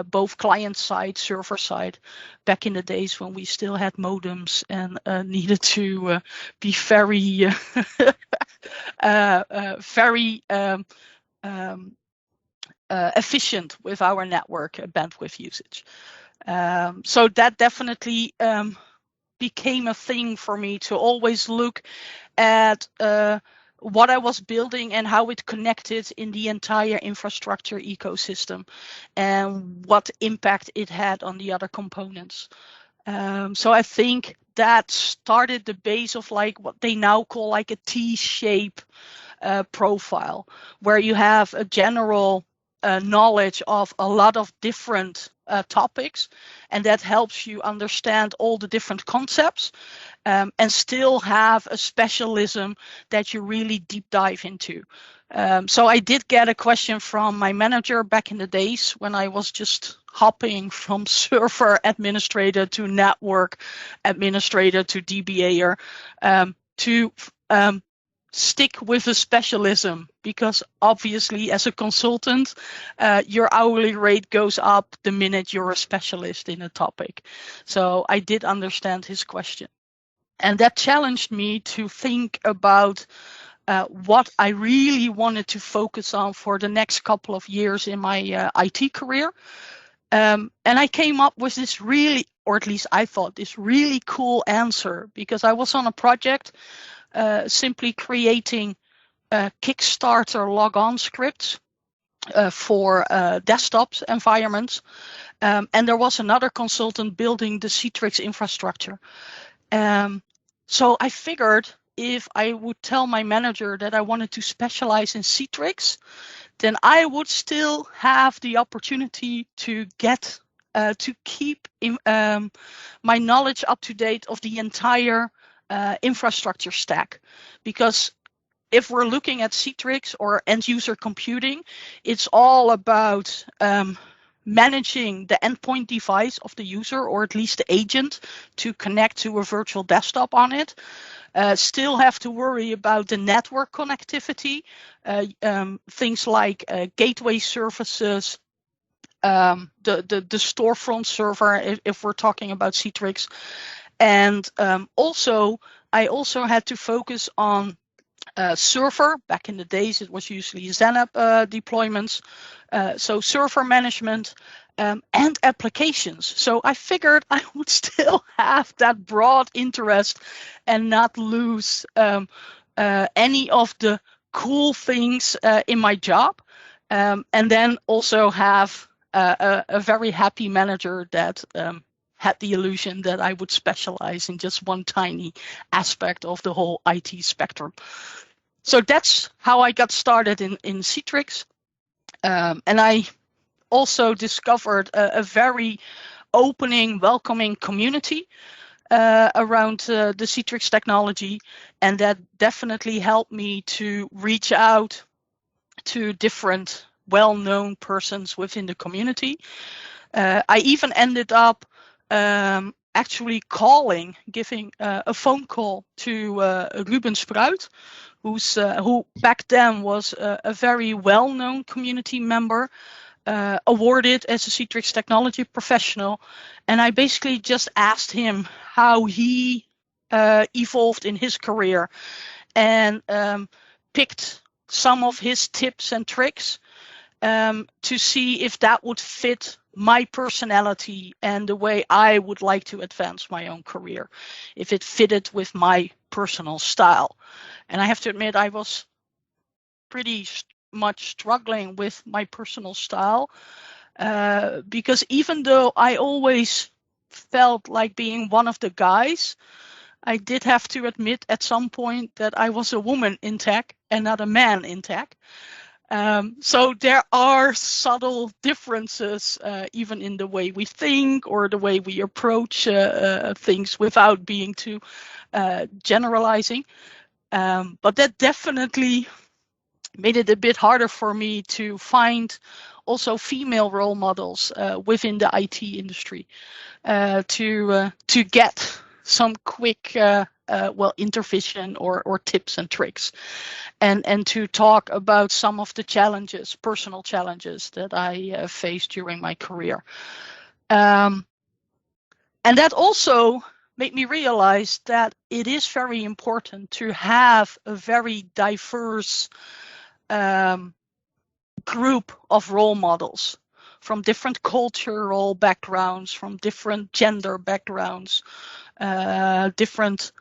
Speaker 4: both client side, server side, back in the days when we still had modems and needed to be very, very efficient with our network bandwidth usage. So that definitely became a thing for me to always look at what I was building and how it connected in the entire infrastructure ecosystem and what impact it had on the other components. So I think that started the base of like what they now call like a T-shape profile, where you have a general knowledge of a lot of different topics, and that helps you understand all the different concepts, and still have a specialism that you really deep dive into. So I did get a question from my manager back in the days when I was just hopping from server administrator to network administrator to DBAer, to stick with a specialism, because obviously as a consultant, your hourly rate goes up the minute you're a specialist in a topic. So I did understand his question. And that challenged me to think about what I really wanted to focus on for the next couple of years in my IT career. And I came up with this really or at least I thought, this really cool answer, because I was on a project simply creating Kickstarter logon scripts for desktop environments. And there was another consultant building the Citrix infrastructure. So I figured if I would tell my manager that I wanted to specialize in Citrix, then I would still have the opportunity to get to keep my knowledge up to date of the entire infrastructure stack. Because if we're looking at Citrix or end user computing, it's all about managing the endpoint device of the user, or at least the agent, to connect to a virtual desktop on it. Still have to worry about the network connectivity, things like gateway services, the storefront server, if we're talking about Citrix. And I also had to focus on server. Back in the days, it was usually XenApp deployments. So server management and applications. So I figured I would still have that broad interest and not lose any of the cool things in my job. And then also have a very happy manager that had the illusion that I would specialize in just one tiny aspect of the whole IT spectrum. So that's how I got started in Citrix. And I also discovered a very opening, welcoming community around the Citrix technology. And that definitely helped me to reach out to different well-known persons within the community. I even ended up actually giving a phone call to Ruben Spruit, who back then was a very well-known community member, awarded as a Citrix technology professional. And I basically just asked him how he evolved in his career, and picked some of his tips and tricks to see if that would fit my personality and the way I would like to advance my own career, if it fitted with my personal style. And I have to admit, I was pretty much struggling with my personal style, because even though I always felt like being one of the guys, I did have to admit at some point that I was a woman in tech and not a man in tech. So there are subtle differences, even in the way we think or the way we approach things, without being too generalizing. But that definitely made it a bit harder for me to find also female role models within the IT industry, to get some quick intervention or tips and tricks, and to talk about some of the challenges, personal challenges that I faced during my career. And that also made me realize that it is very important to have a very diverse group of role models from different cultural backgrounds, from different gender backgrounds, different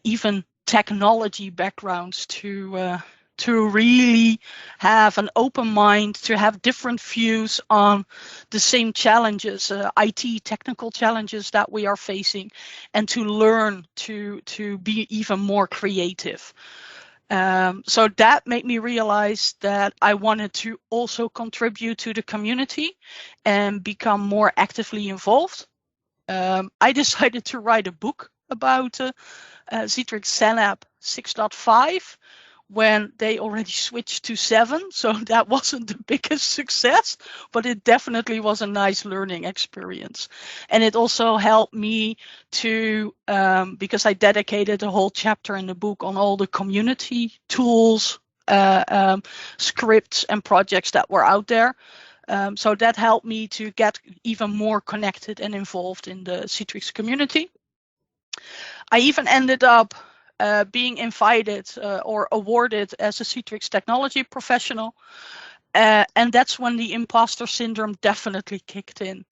Speaker 4: even technology backgrounds, to really have an open mind, to have different views on the same challenges, IT technical challenges that we are facing, and to learn to be even more creative. So that made me realize that I wanted to also contribute to the community and become more actively involved. I decided to write a book about Citrix XenApp 6.5 when they already switched to 7. So that wasn't the biggest success, but it definitely was a nice learning experience. And it also helped me to, because I dedicated a whole chapter in the book on all the community tools, scripts and projects that were out there. So that helped me to get even more connected and involved in the Citrix community. I even ended up being invited or awarded as a Citrix technology professional. And that's when the imposter syndrome definitely kicked in.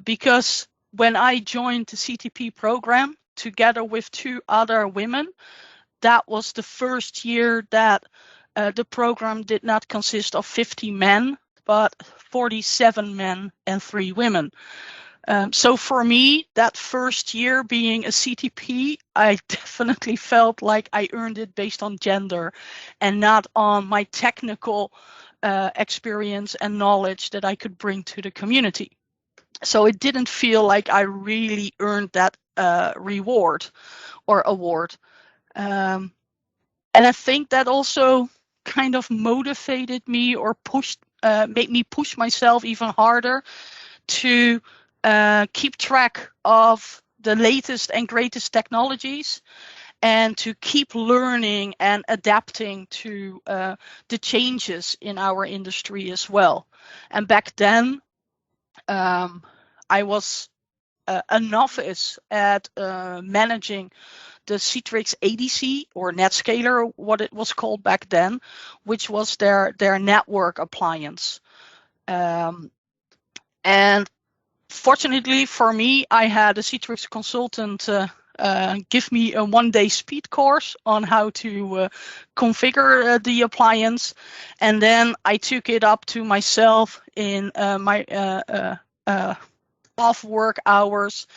Speaker 4: Because when I joined the CTP program together with 2 other women, that was the first year that the program did not consist of 50 men, but 47 men and 3 women. So for me, that first year being a CTP, I definitely felt like I earned it based on gender and not on my technical experience and knowledge that I could bring to the community. So it didn't feel like I really earned that reward or award. And I think that also kind of motivated me or made me push myself even harder to keep track of the latest and greatest technologies and to keep learning and adapting to the changes in our industry as well. And back then, I was a novice at managing the Citrix ADC or NetScaler, what it was called back then, which was their network appliance. And fortunately for me, I had a Citrix consultant give me a 1-day speed course on how to configure the appliance. And then I took it up to myself in my off work hours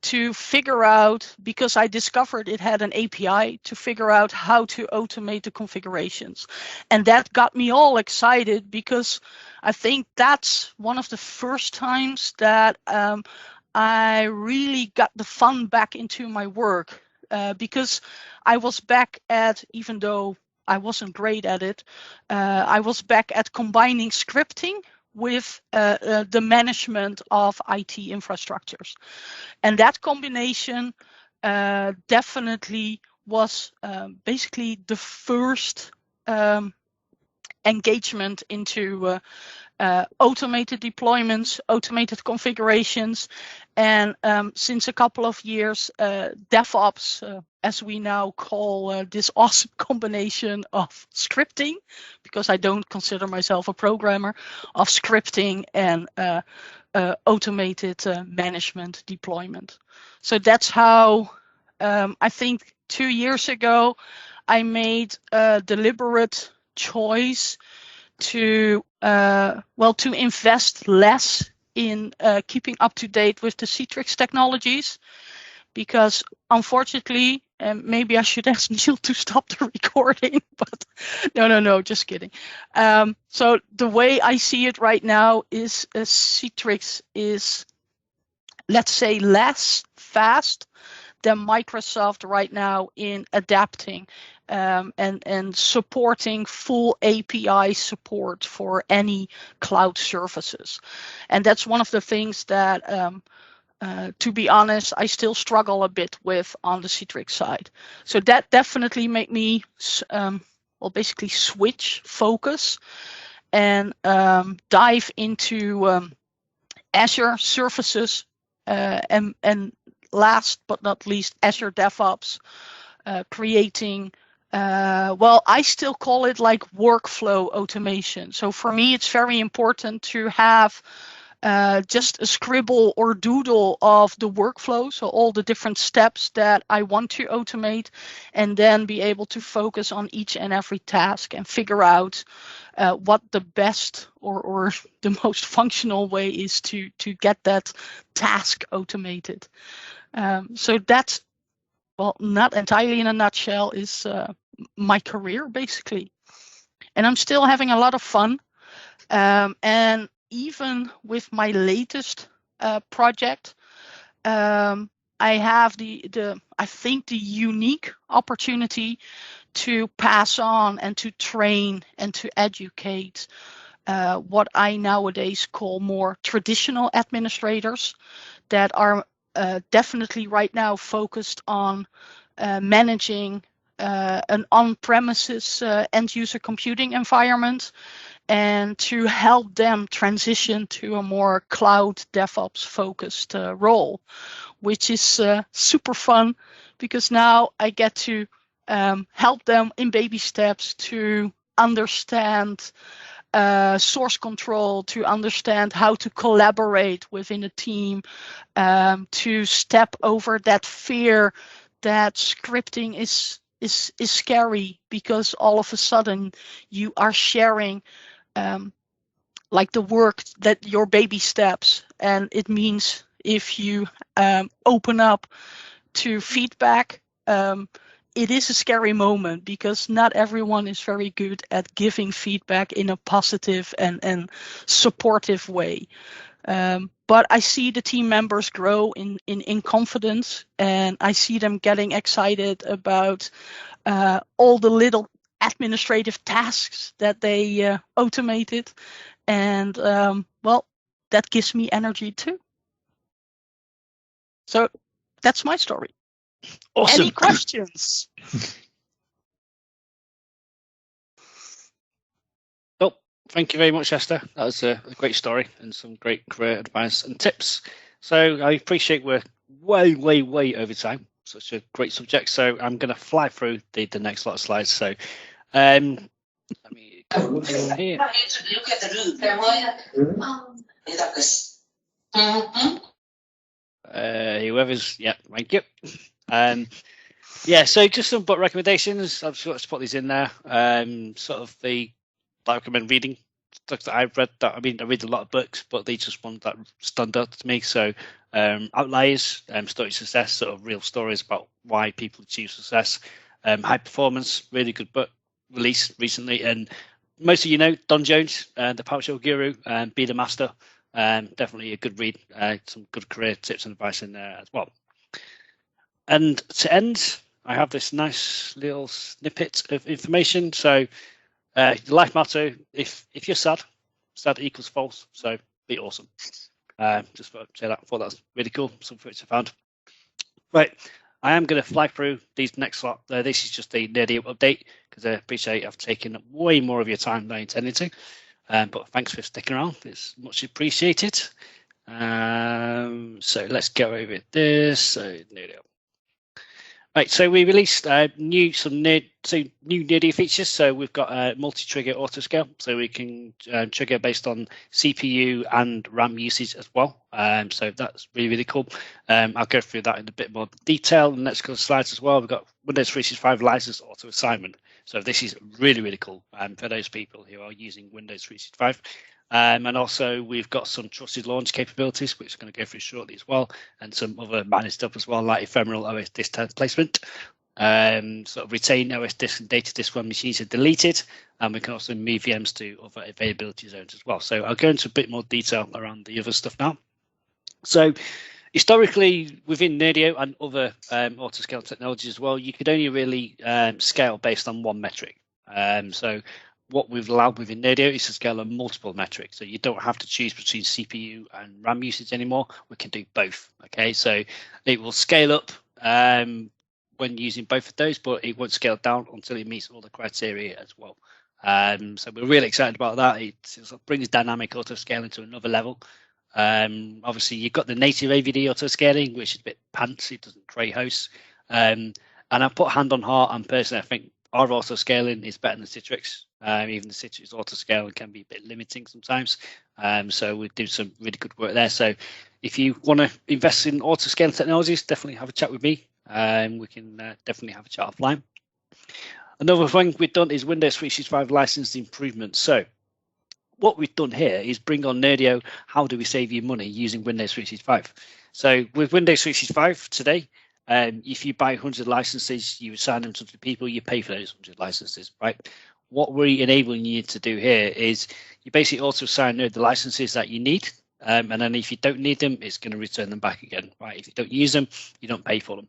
Speaker 4: to figure out, because I discovered it had an API, to figure out how to automate the configurations. And that got me all excited because I think that's one of the first times that I really got the fun back into my work, because I was back at, even though I wasn't great at it, I was back at combining scripting with the management of IT infrastructures. And that combination definitely was basically the first engagement into automated deployments, automated configurations, and since a couple of years, DevOps, as we now call this awesome combination of scripting, because I don't consider myself a programmer, of scripting and automated management deployment. So that's how I think 2 years ago I made a deliberate choice to to invest less in keeping up to date with the Citrix technologies, because unfortunately, and maybe I should ask Neil to stop the recording, but no, just kidding. So the way I see it right now is Citrix is, let's say, less fast than Microsoft right now in adapting and supporting full API support for any cloud services. And that's one of the things that, to be honest, I still struggle a bit with on the Citrix side. So that definitely made me basically switch focus and dive into Azure services and last but not least, Azure DevOps, creating, I still call it like workflow automation. So for me, it's very important to have just a scribble or doodle of the workflow, so all the different steps that I want to automate, and then be able to focus on each and every task and figure out what the best or the most functional way is to get that task automated. So that's, not entirely in a nutshell, is my career basically. And I'm still having a lot of fun. And even with my latest project, I have I think the unique opportunity to pass on and to train and to educate what I nowadays call more traditional administrators that are definitely right now focused on managing an on-premises end-user computing environment, and to help them transition to a more cloud DevOps focused role, which is super fun, because now I get to help them in baby steps to understand source control, to understand how to collaborate within a team, to step over that fear that scripting is scary, because all of a sudden you are sharing like the work that your baby steps, and it means if you open up to feedback, it is a scary moment, because not everyone is very good at giving feedback in a positive and supportive way. But I see the team members grow in confidence, and I see them getting excited about all the little administrative tasks that they automated. And well, that gives me energy too. So that's my story.
Speaker 1: Awesome.
Speaker 4: Any questions?
Speaker 1: Well, thank you very much, Esther. That was a great story and some great career advice and tips. So I appreciate we're way over time. Such a great subject. So I'm going to fly through the next lot of slides. So let me come here.
Speaker 5: Look at the room.
Speaker 1: Whoever's, yeah, thank you. Yeah, so just some book recommendations. I've sort of put these in there. Sort of the I recommend reading stuff that I've read. That I mean, I read a lot of books, but these just ones that stand out to me. So Outliers, Story Success, sort of real stories about why people achieve success. High Performance, really good book released recently, and most of you know Don Jones, the PowerShell Guru, Be the Master. Definitely a good read. Some good career tips and advice in there as well. And to end, I have this nice little snippet of information. So the life motto: if you're sad equals false. So be awesome. Just thought I'd say that. I thought that was really cool. Something which I found. Right, I am going to fly through these next lot. This is just a nerdy update, because I appreciate I've taken way more of your time than I intended to. But thanks for sticking around. It's much appreciated. So let's go over this. So nerdy. Right, so we released new nerdy features. So we've got a multi-trigger autoscale, so we can trigger based on CPU and RAM usage as well. So that's really cool. I'll go through that in a bit more detail in the next couple of slides as well. We've got Windows 365 license auto assignment. So this is really cool for those people who are using Windows 365. And also we've got some trusted launch capabilities, which I'm going to go through shortly as well, and some other managed stuff as well, like ephemeral OS disk placement. Sort of retain OS disk and data disk when machines are deleted, and we can also move VMs to other availability zones as well. So I'll go into a bit more detail around the other stuff now. So historically, within Nerdio and other autoscale technologies as well, you could only really scale based on one metric. So what we've allowed within Nerdio is to scale on multiple metrics. So you don't have to choose between CPU and RAM usage anymore. We can do both. Okay, so it will scale up when using both of those, but it won't scale down until it meets all the criteria as well. So we're really excited about that. It sort of brings dynamic auto scaling to another level. Obviously, you've got the native AVD auto scaling, which is a bit pants. It doesn't create hosts. And I put hand on heart, and personally, I think our auto scaling is better than Citrix. Even the Citrix auto scaling can be a bit limiting sometimes. So we do some really good work there. So if you want to invest in auto scaling technologies, definitely have a chat with me. We can definitely have a chat offline. Another thing we've done is Windows 365 license improvements. So what we've done here is bring on Nerdio. How do we save you money using Windows 365? So with Windows 365 today, if you buy 100 licenses, you assign them to the people, you pay for those 100 licenses, right? What we're enabling you to do here is you basically also assign the licenses that you need. And then if you don't need them, it's going to return them back again, right? If you don't use them, you don't pay for them.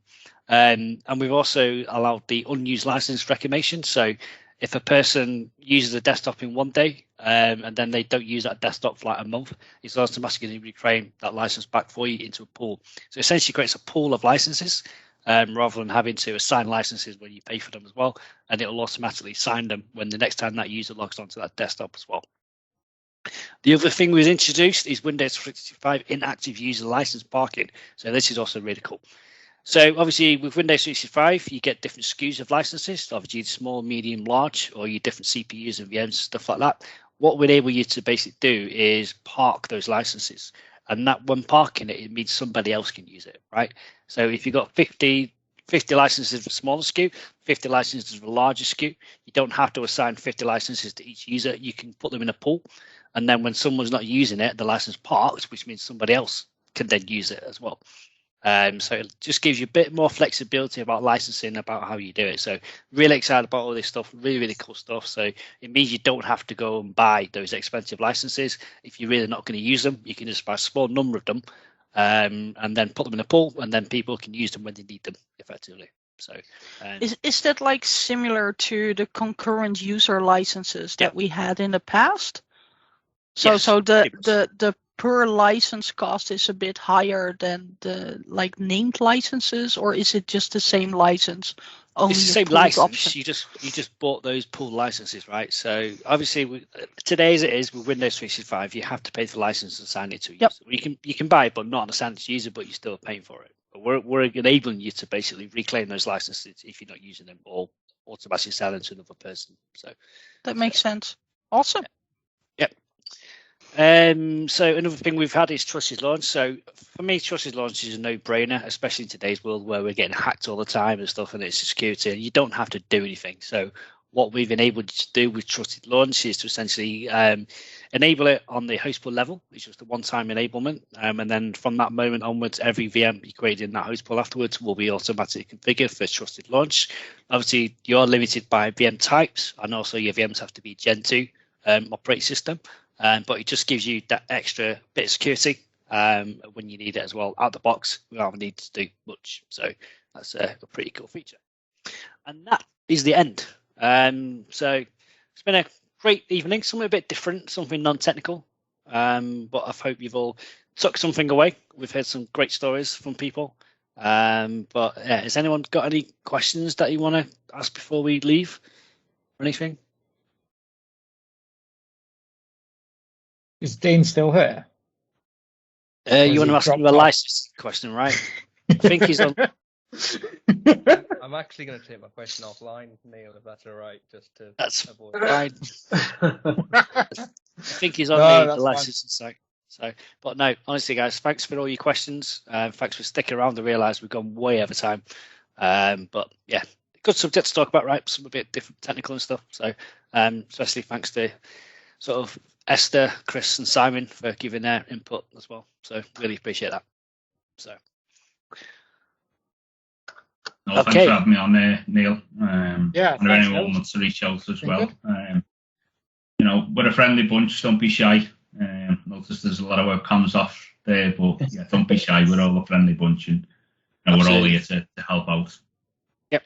Speaker 1: And we've also allowed the unused license reclamation. So if a person uses a desktop in one day and then they don't use that desktop for like a month, it's automatically reclaim that license back for you into a pool. So essentially creates a pool of licenses rather than having to assign licenses when you pay for them as well. And it'll automatically sign them when the next time that user logs onto that desktop as well. The other thing we've introduced is Windows 365 inactive user license parking. So this is also really cool. So obviously with Windows 365, you get different SKUs of licenses, obviously small, medium, large, or your different CPUs and VMs, stuff like that. what we enable you to basically do is park those licenses. And that when parking it means somebody else can use it, right? So if you've got 50 licenses for smaller SKU, 50 licenses for larger SKU, you don't have to assign 50 licenses to each user. You can put them in a pool. And then when someone's not using it, the license parks, which means somebody else can then use it as well. So it just gives you a bit more flexibility about licensing, about how you do it. So really excited about all this stuff, really cool stuff. So it means you don't have to go and buy those expensive licenses. If you're really not going to use them, you can just buy a small number of them and then put them in a pool, and then people can use them when they need them effectively. So
Speaker 4: is that like similar to the concurrent user licenses that we had in the past? So
Speaker 1: yes,
Speaker 4: so the per license cost is a bit higher than the like named licenses, or is it just the same license? Only
Speaker 1: it's the same license. You just bought those pool licenses, right? So obviously today as it is with Windows 365, you have to pay for the license and sign it to a user. You can buy it, but not on a standard user, but you're still paying for it. But we're enabling you to basically reclaim those licenses if you're not using them, or automatically sell them to another person. So
Speaker 4: that makes sense. Awesome.
Speaker 1: Yep. So another thing we've had is Trusted Launch. So for me, Trusted Launch is a no-brainer, especially in today's world where we're getting hacked all the time and stuff, and it's security, and you don't have to do anything. So what we've enabled you to do with Trusted Launch is to essentially enable it on the host pool level. It's just a one-time enablement, and then from that moment onwards, every VM you create in that host pool afterwards will be automatically configured for Trusted Launch. Obviously, you're limited by VM types, and also your VMs have to be Gen 2 operating system. But it just gives you that extra bit of security when you need it as well out the box without the need to do much. So that's a pretty cool feature. And that is the end. So it's been a great evening, something a bit different, something non-technical. But I hope you've all took something away. We've heard some great stories from people. But yeah, has anyone got any questions that you want to ask before we leave or anything?
Speaker 2: Is Dean still here?
Speaker 1: You want to ask him a license question, right? I think he's on.
Speaker 6: I'm actually going to take my question offline, Neil, if that's all right, just to avoid.
Speaker 1: Fine. I think he's on the licensing site. So, but no, honestly, guys, thanks for all your questions. Thanks for sticking around. I realise we've gone way over time, but yeah, good subject to talk about, right? Some a bit different, technical and stuff. So, especially thanks to sort of Esther, Chris, and Simon for giving their input as well. So really appreciate that. So.
Speaker 3: No, thanks for having me on there, Neil.
Speaker 2: Yeah,
Speaker 3: and if anyone wants to reach out as well. You know, we're a friendly bunch, don't be shy. Notice there's a lot of webcams off there, but yeah, don't be shy. We're all a friendly bunch, and we're all here to help out.
Speaker 1: Yep.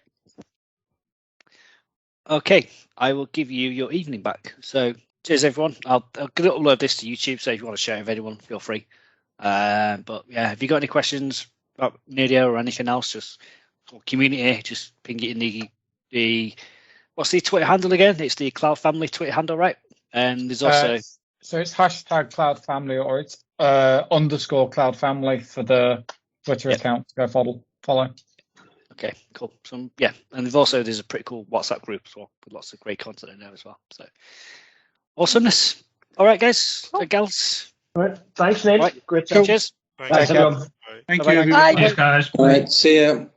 Speaker 1: Okay, I will give you your evening back. So cheers, everyone. I'll upload this to YouTube, so if you want to share it with anyone, feel free. But yeah, if you got any questions about Nerdio or anything else, just community, just ping it in the what's the Twitter handle again? It's the Cloud Family Twitter handle, right? And there's also
Speaker 2: so it's hashtag Cloud Family, or it's _ Cloud Family for the Twitter account to go follow. Okay,
Speaker 1: cool. So yeah, and there's a pretty cool WhatsApp group as well with lots of great content in there as well. So awesomeness. All right, guys, gals.
Speaker 7: All right, thanks, Nate.
Speaker 1: Right.
Speaker 7: Great.
Speaker 1: Cheers.
Speaker 7: Thanks, everyone.
Speaker 2: Thank
Speaker 1: Bye-bye.
Speaker 2: you, everybody.
Speaker 3: Thanks, guys.
Speaker 8: All right, see you.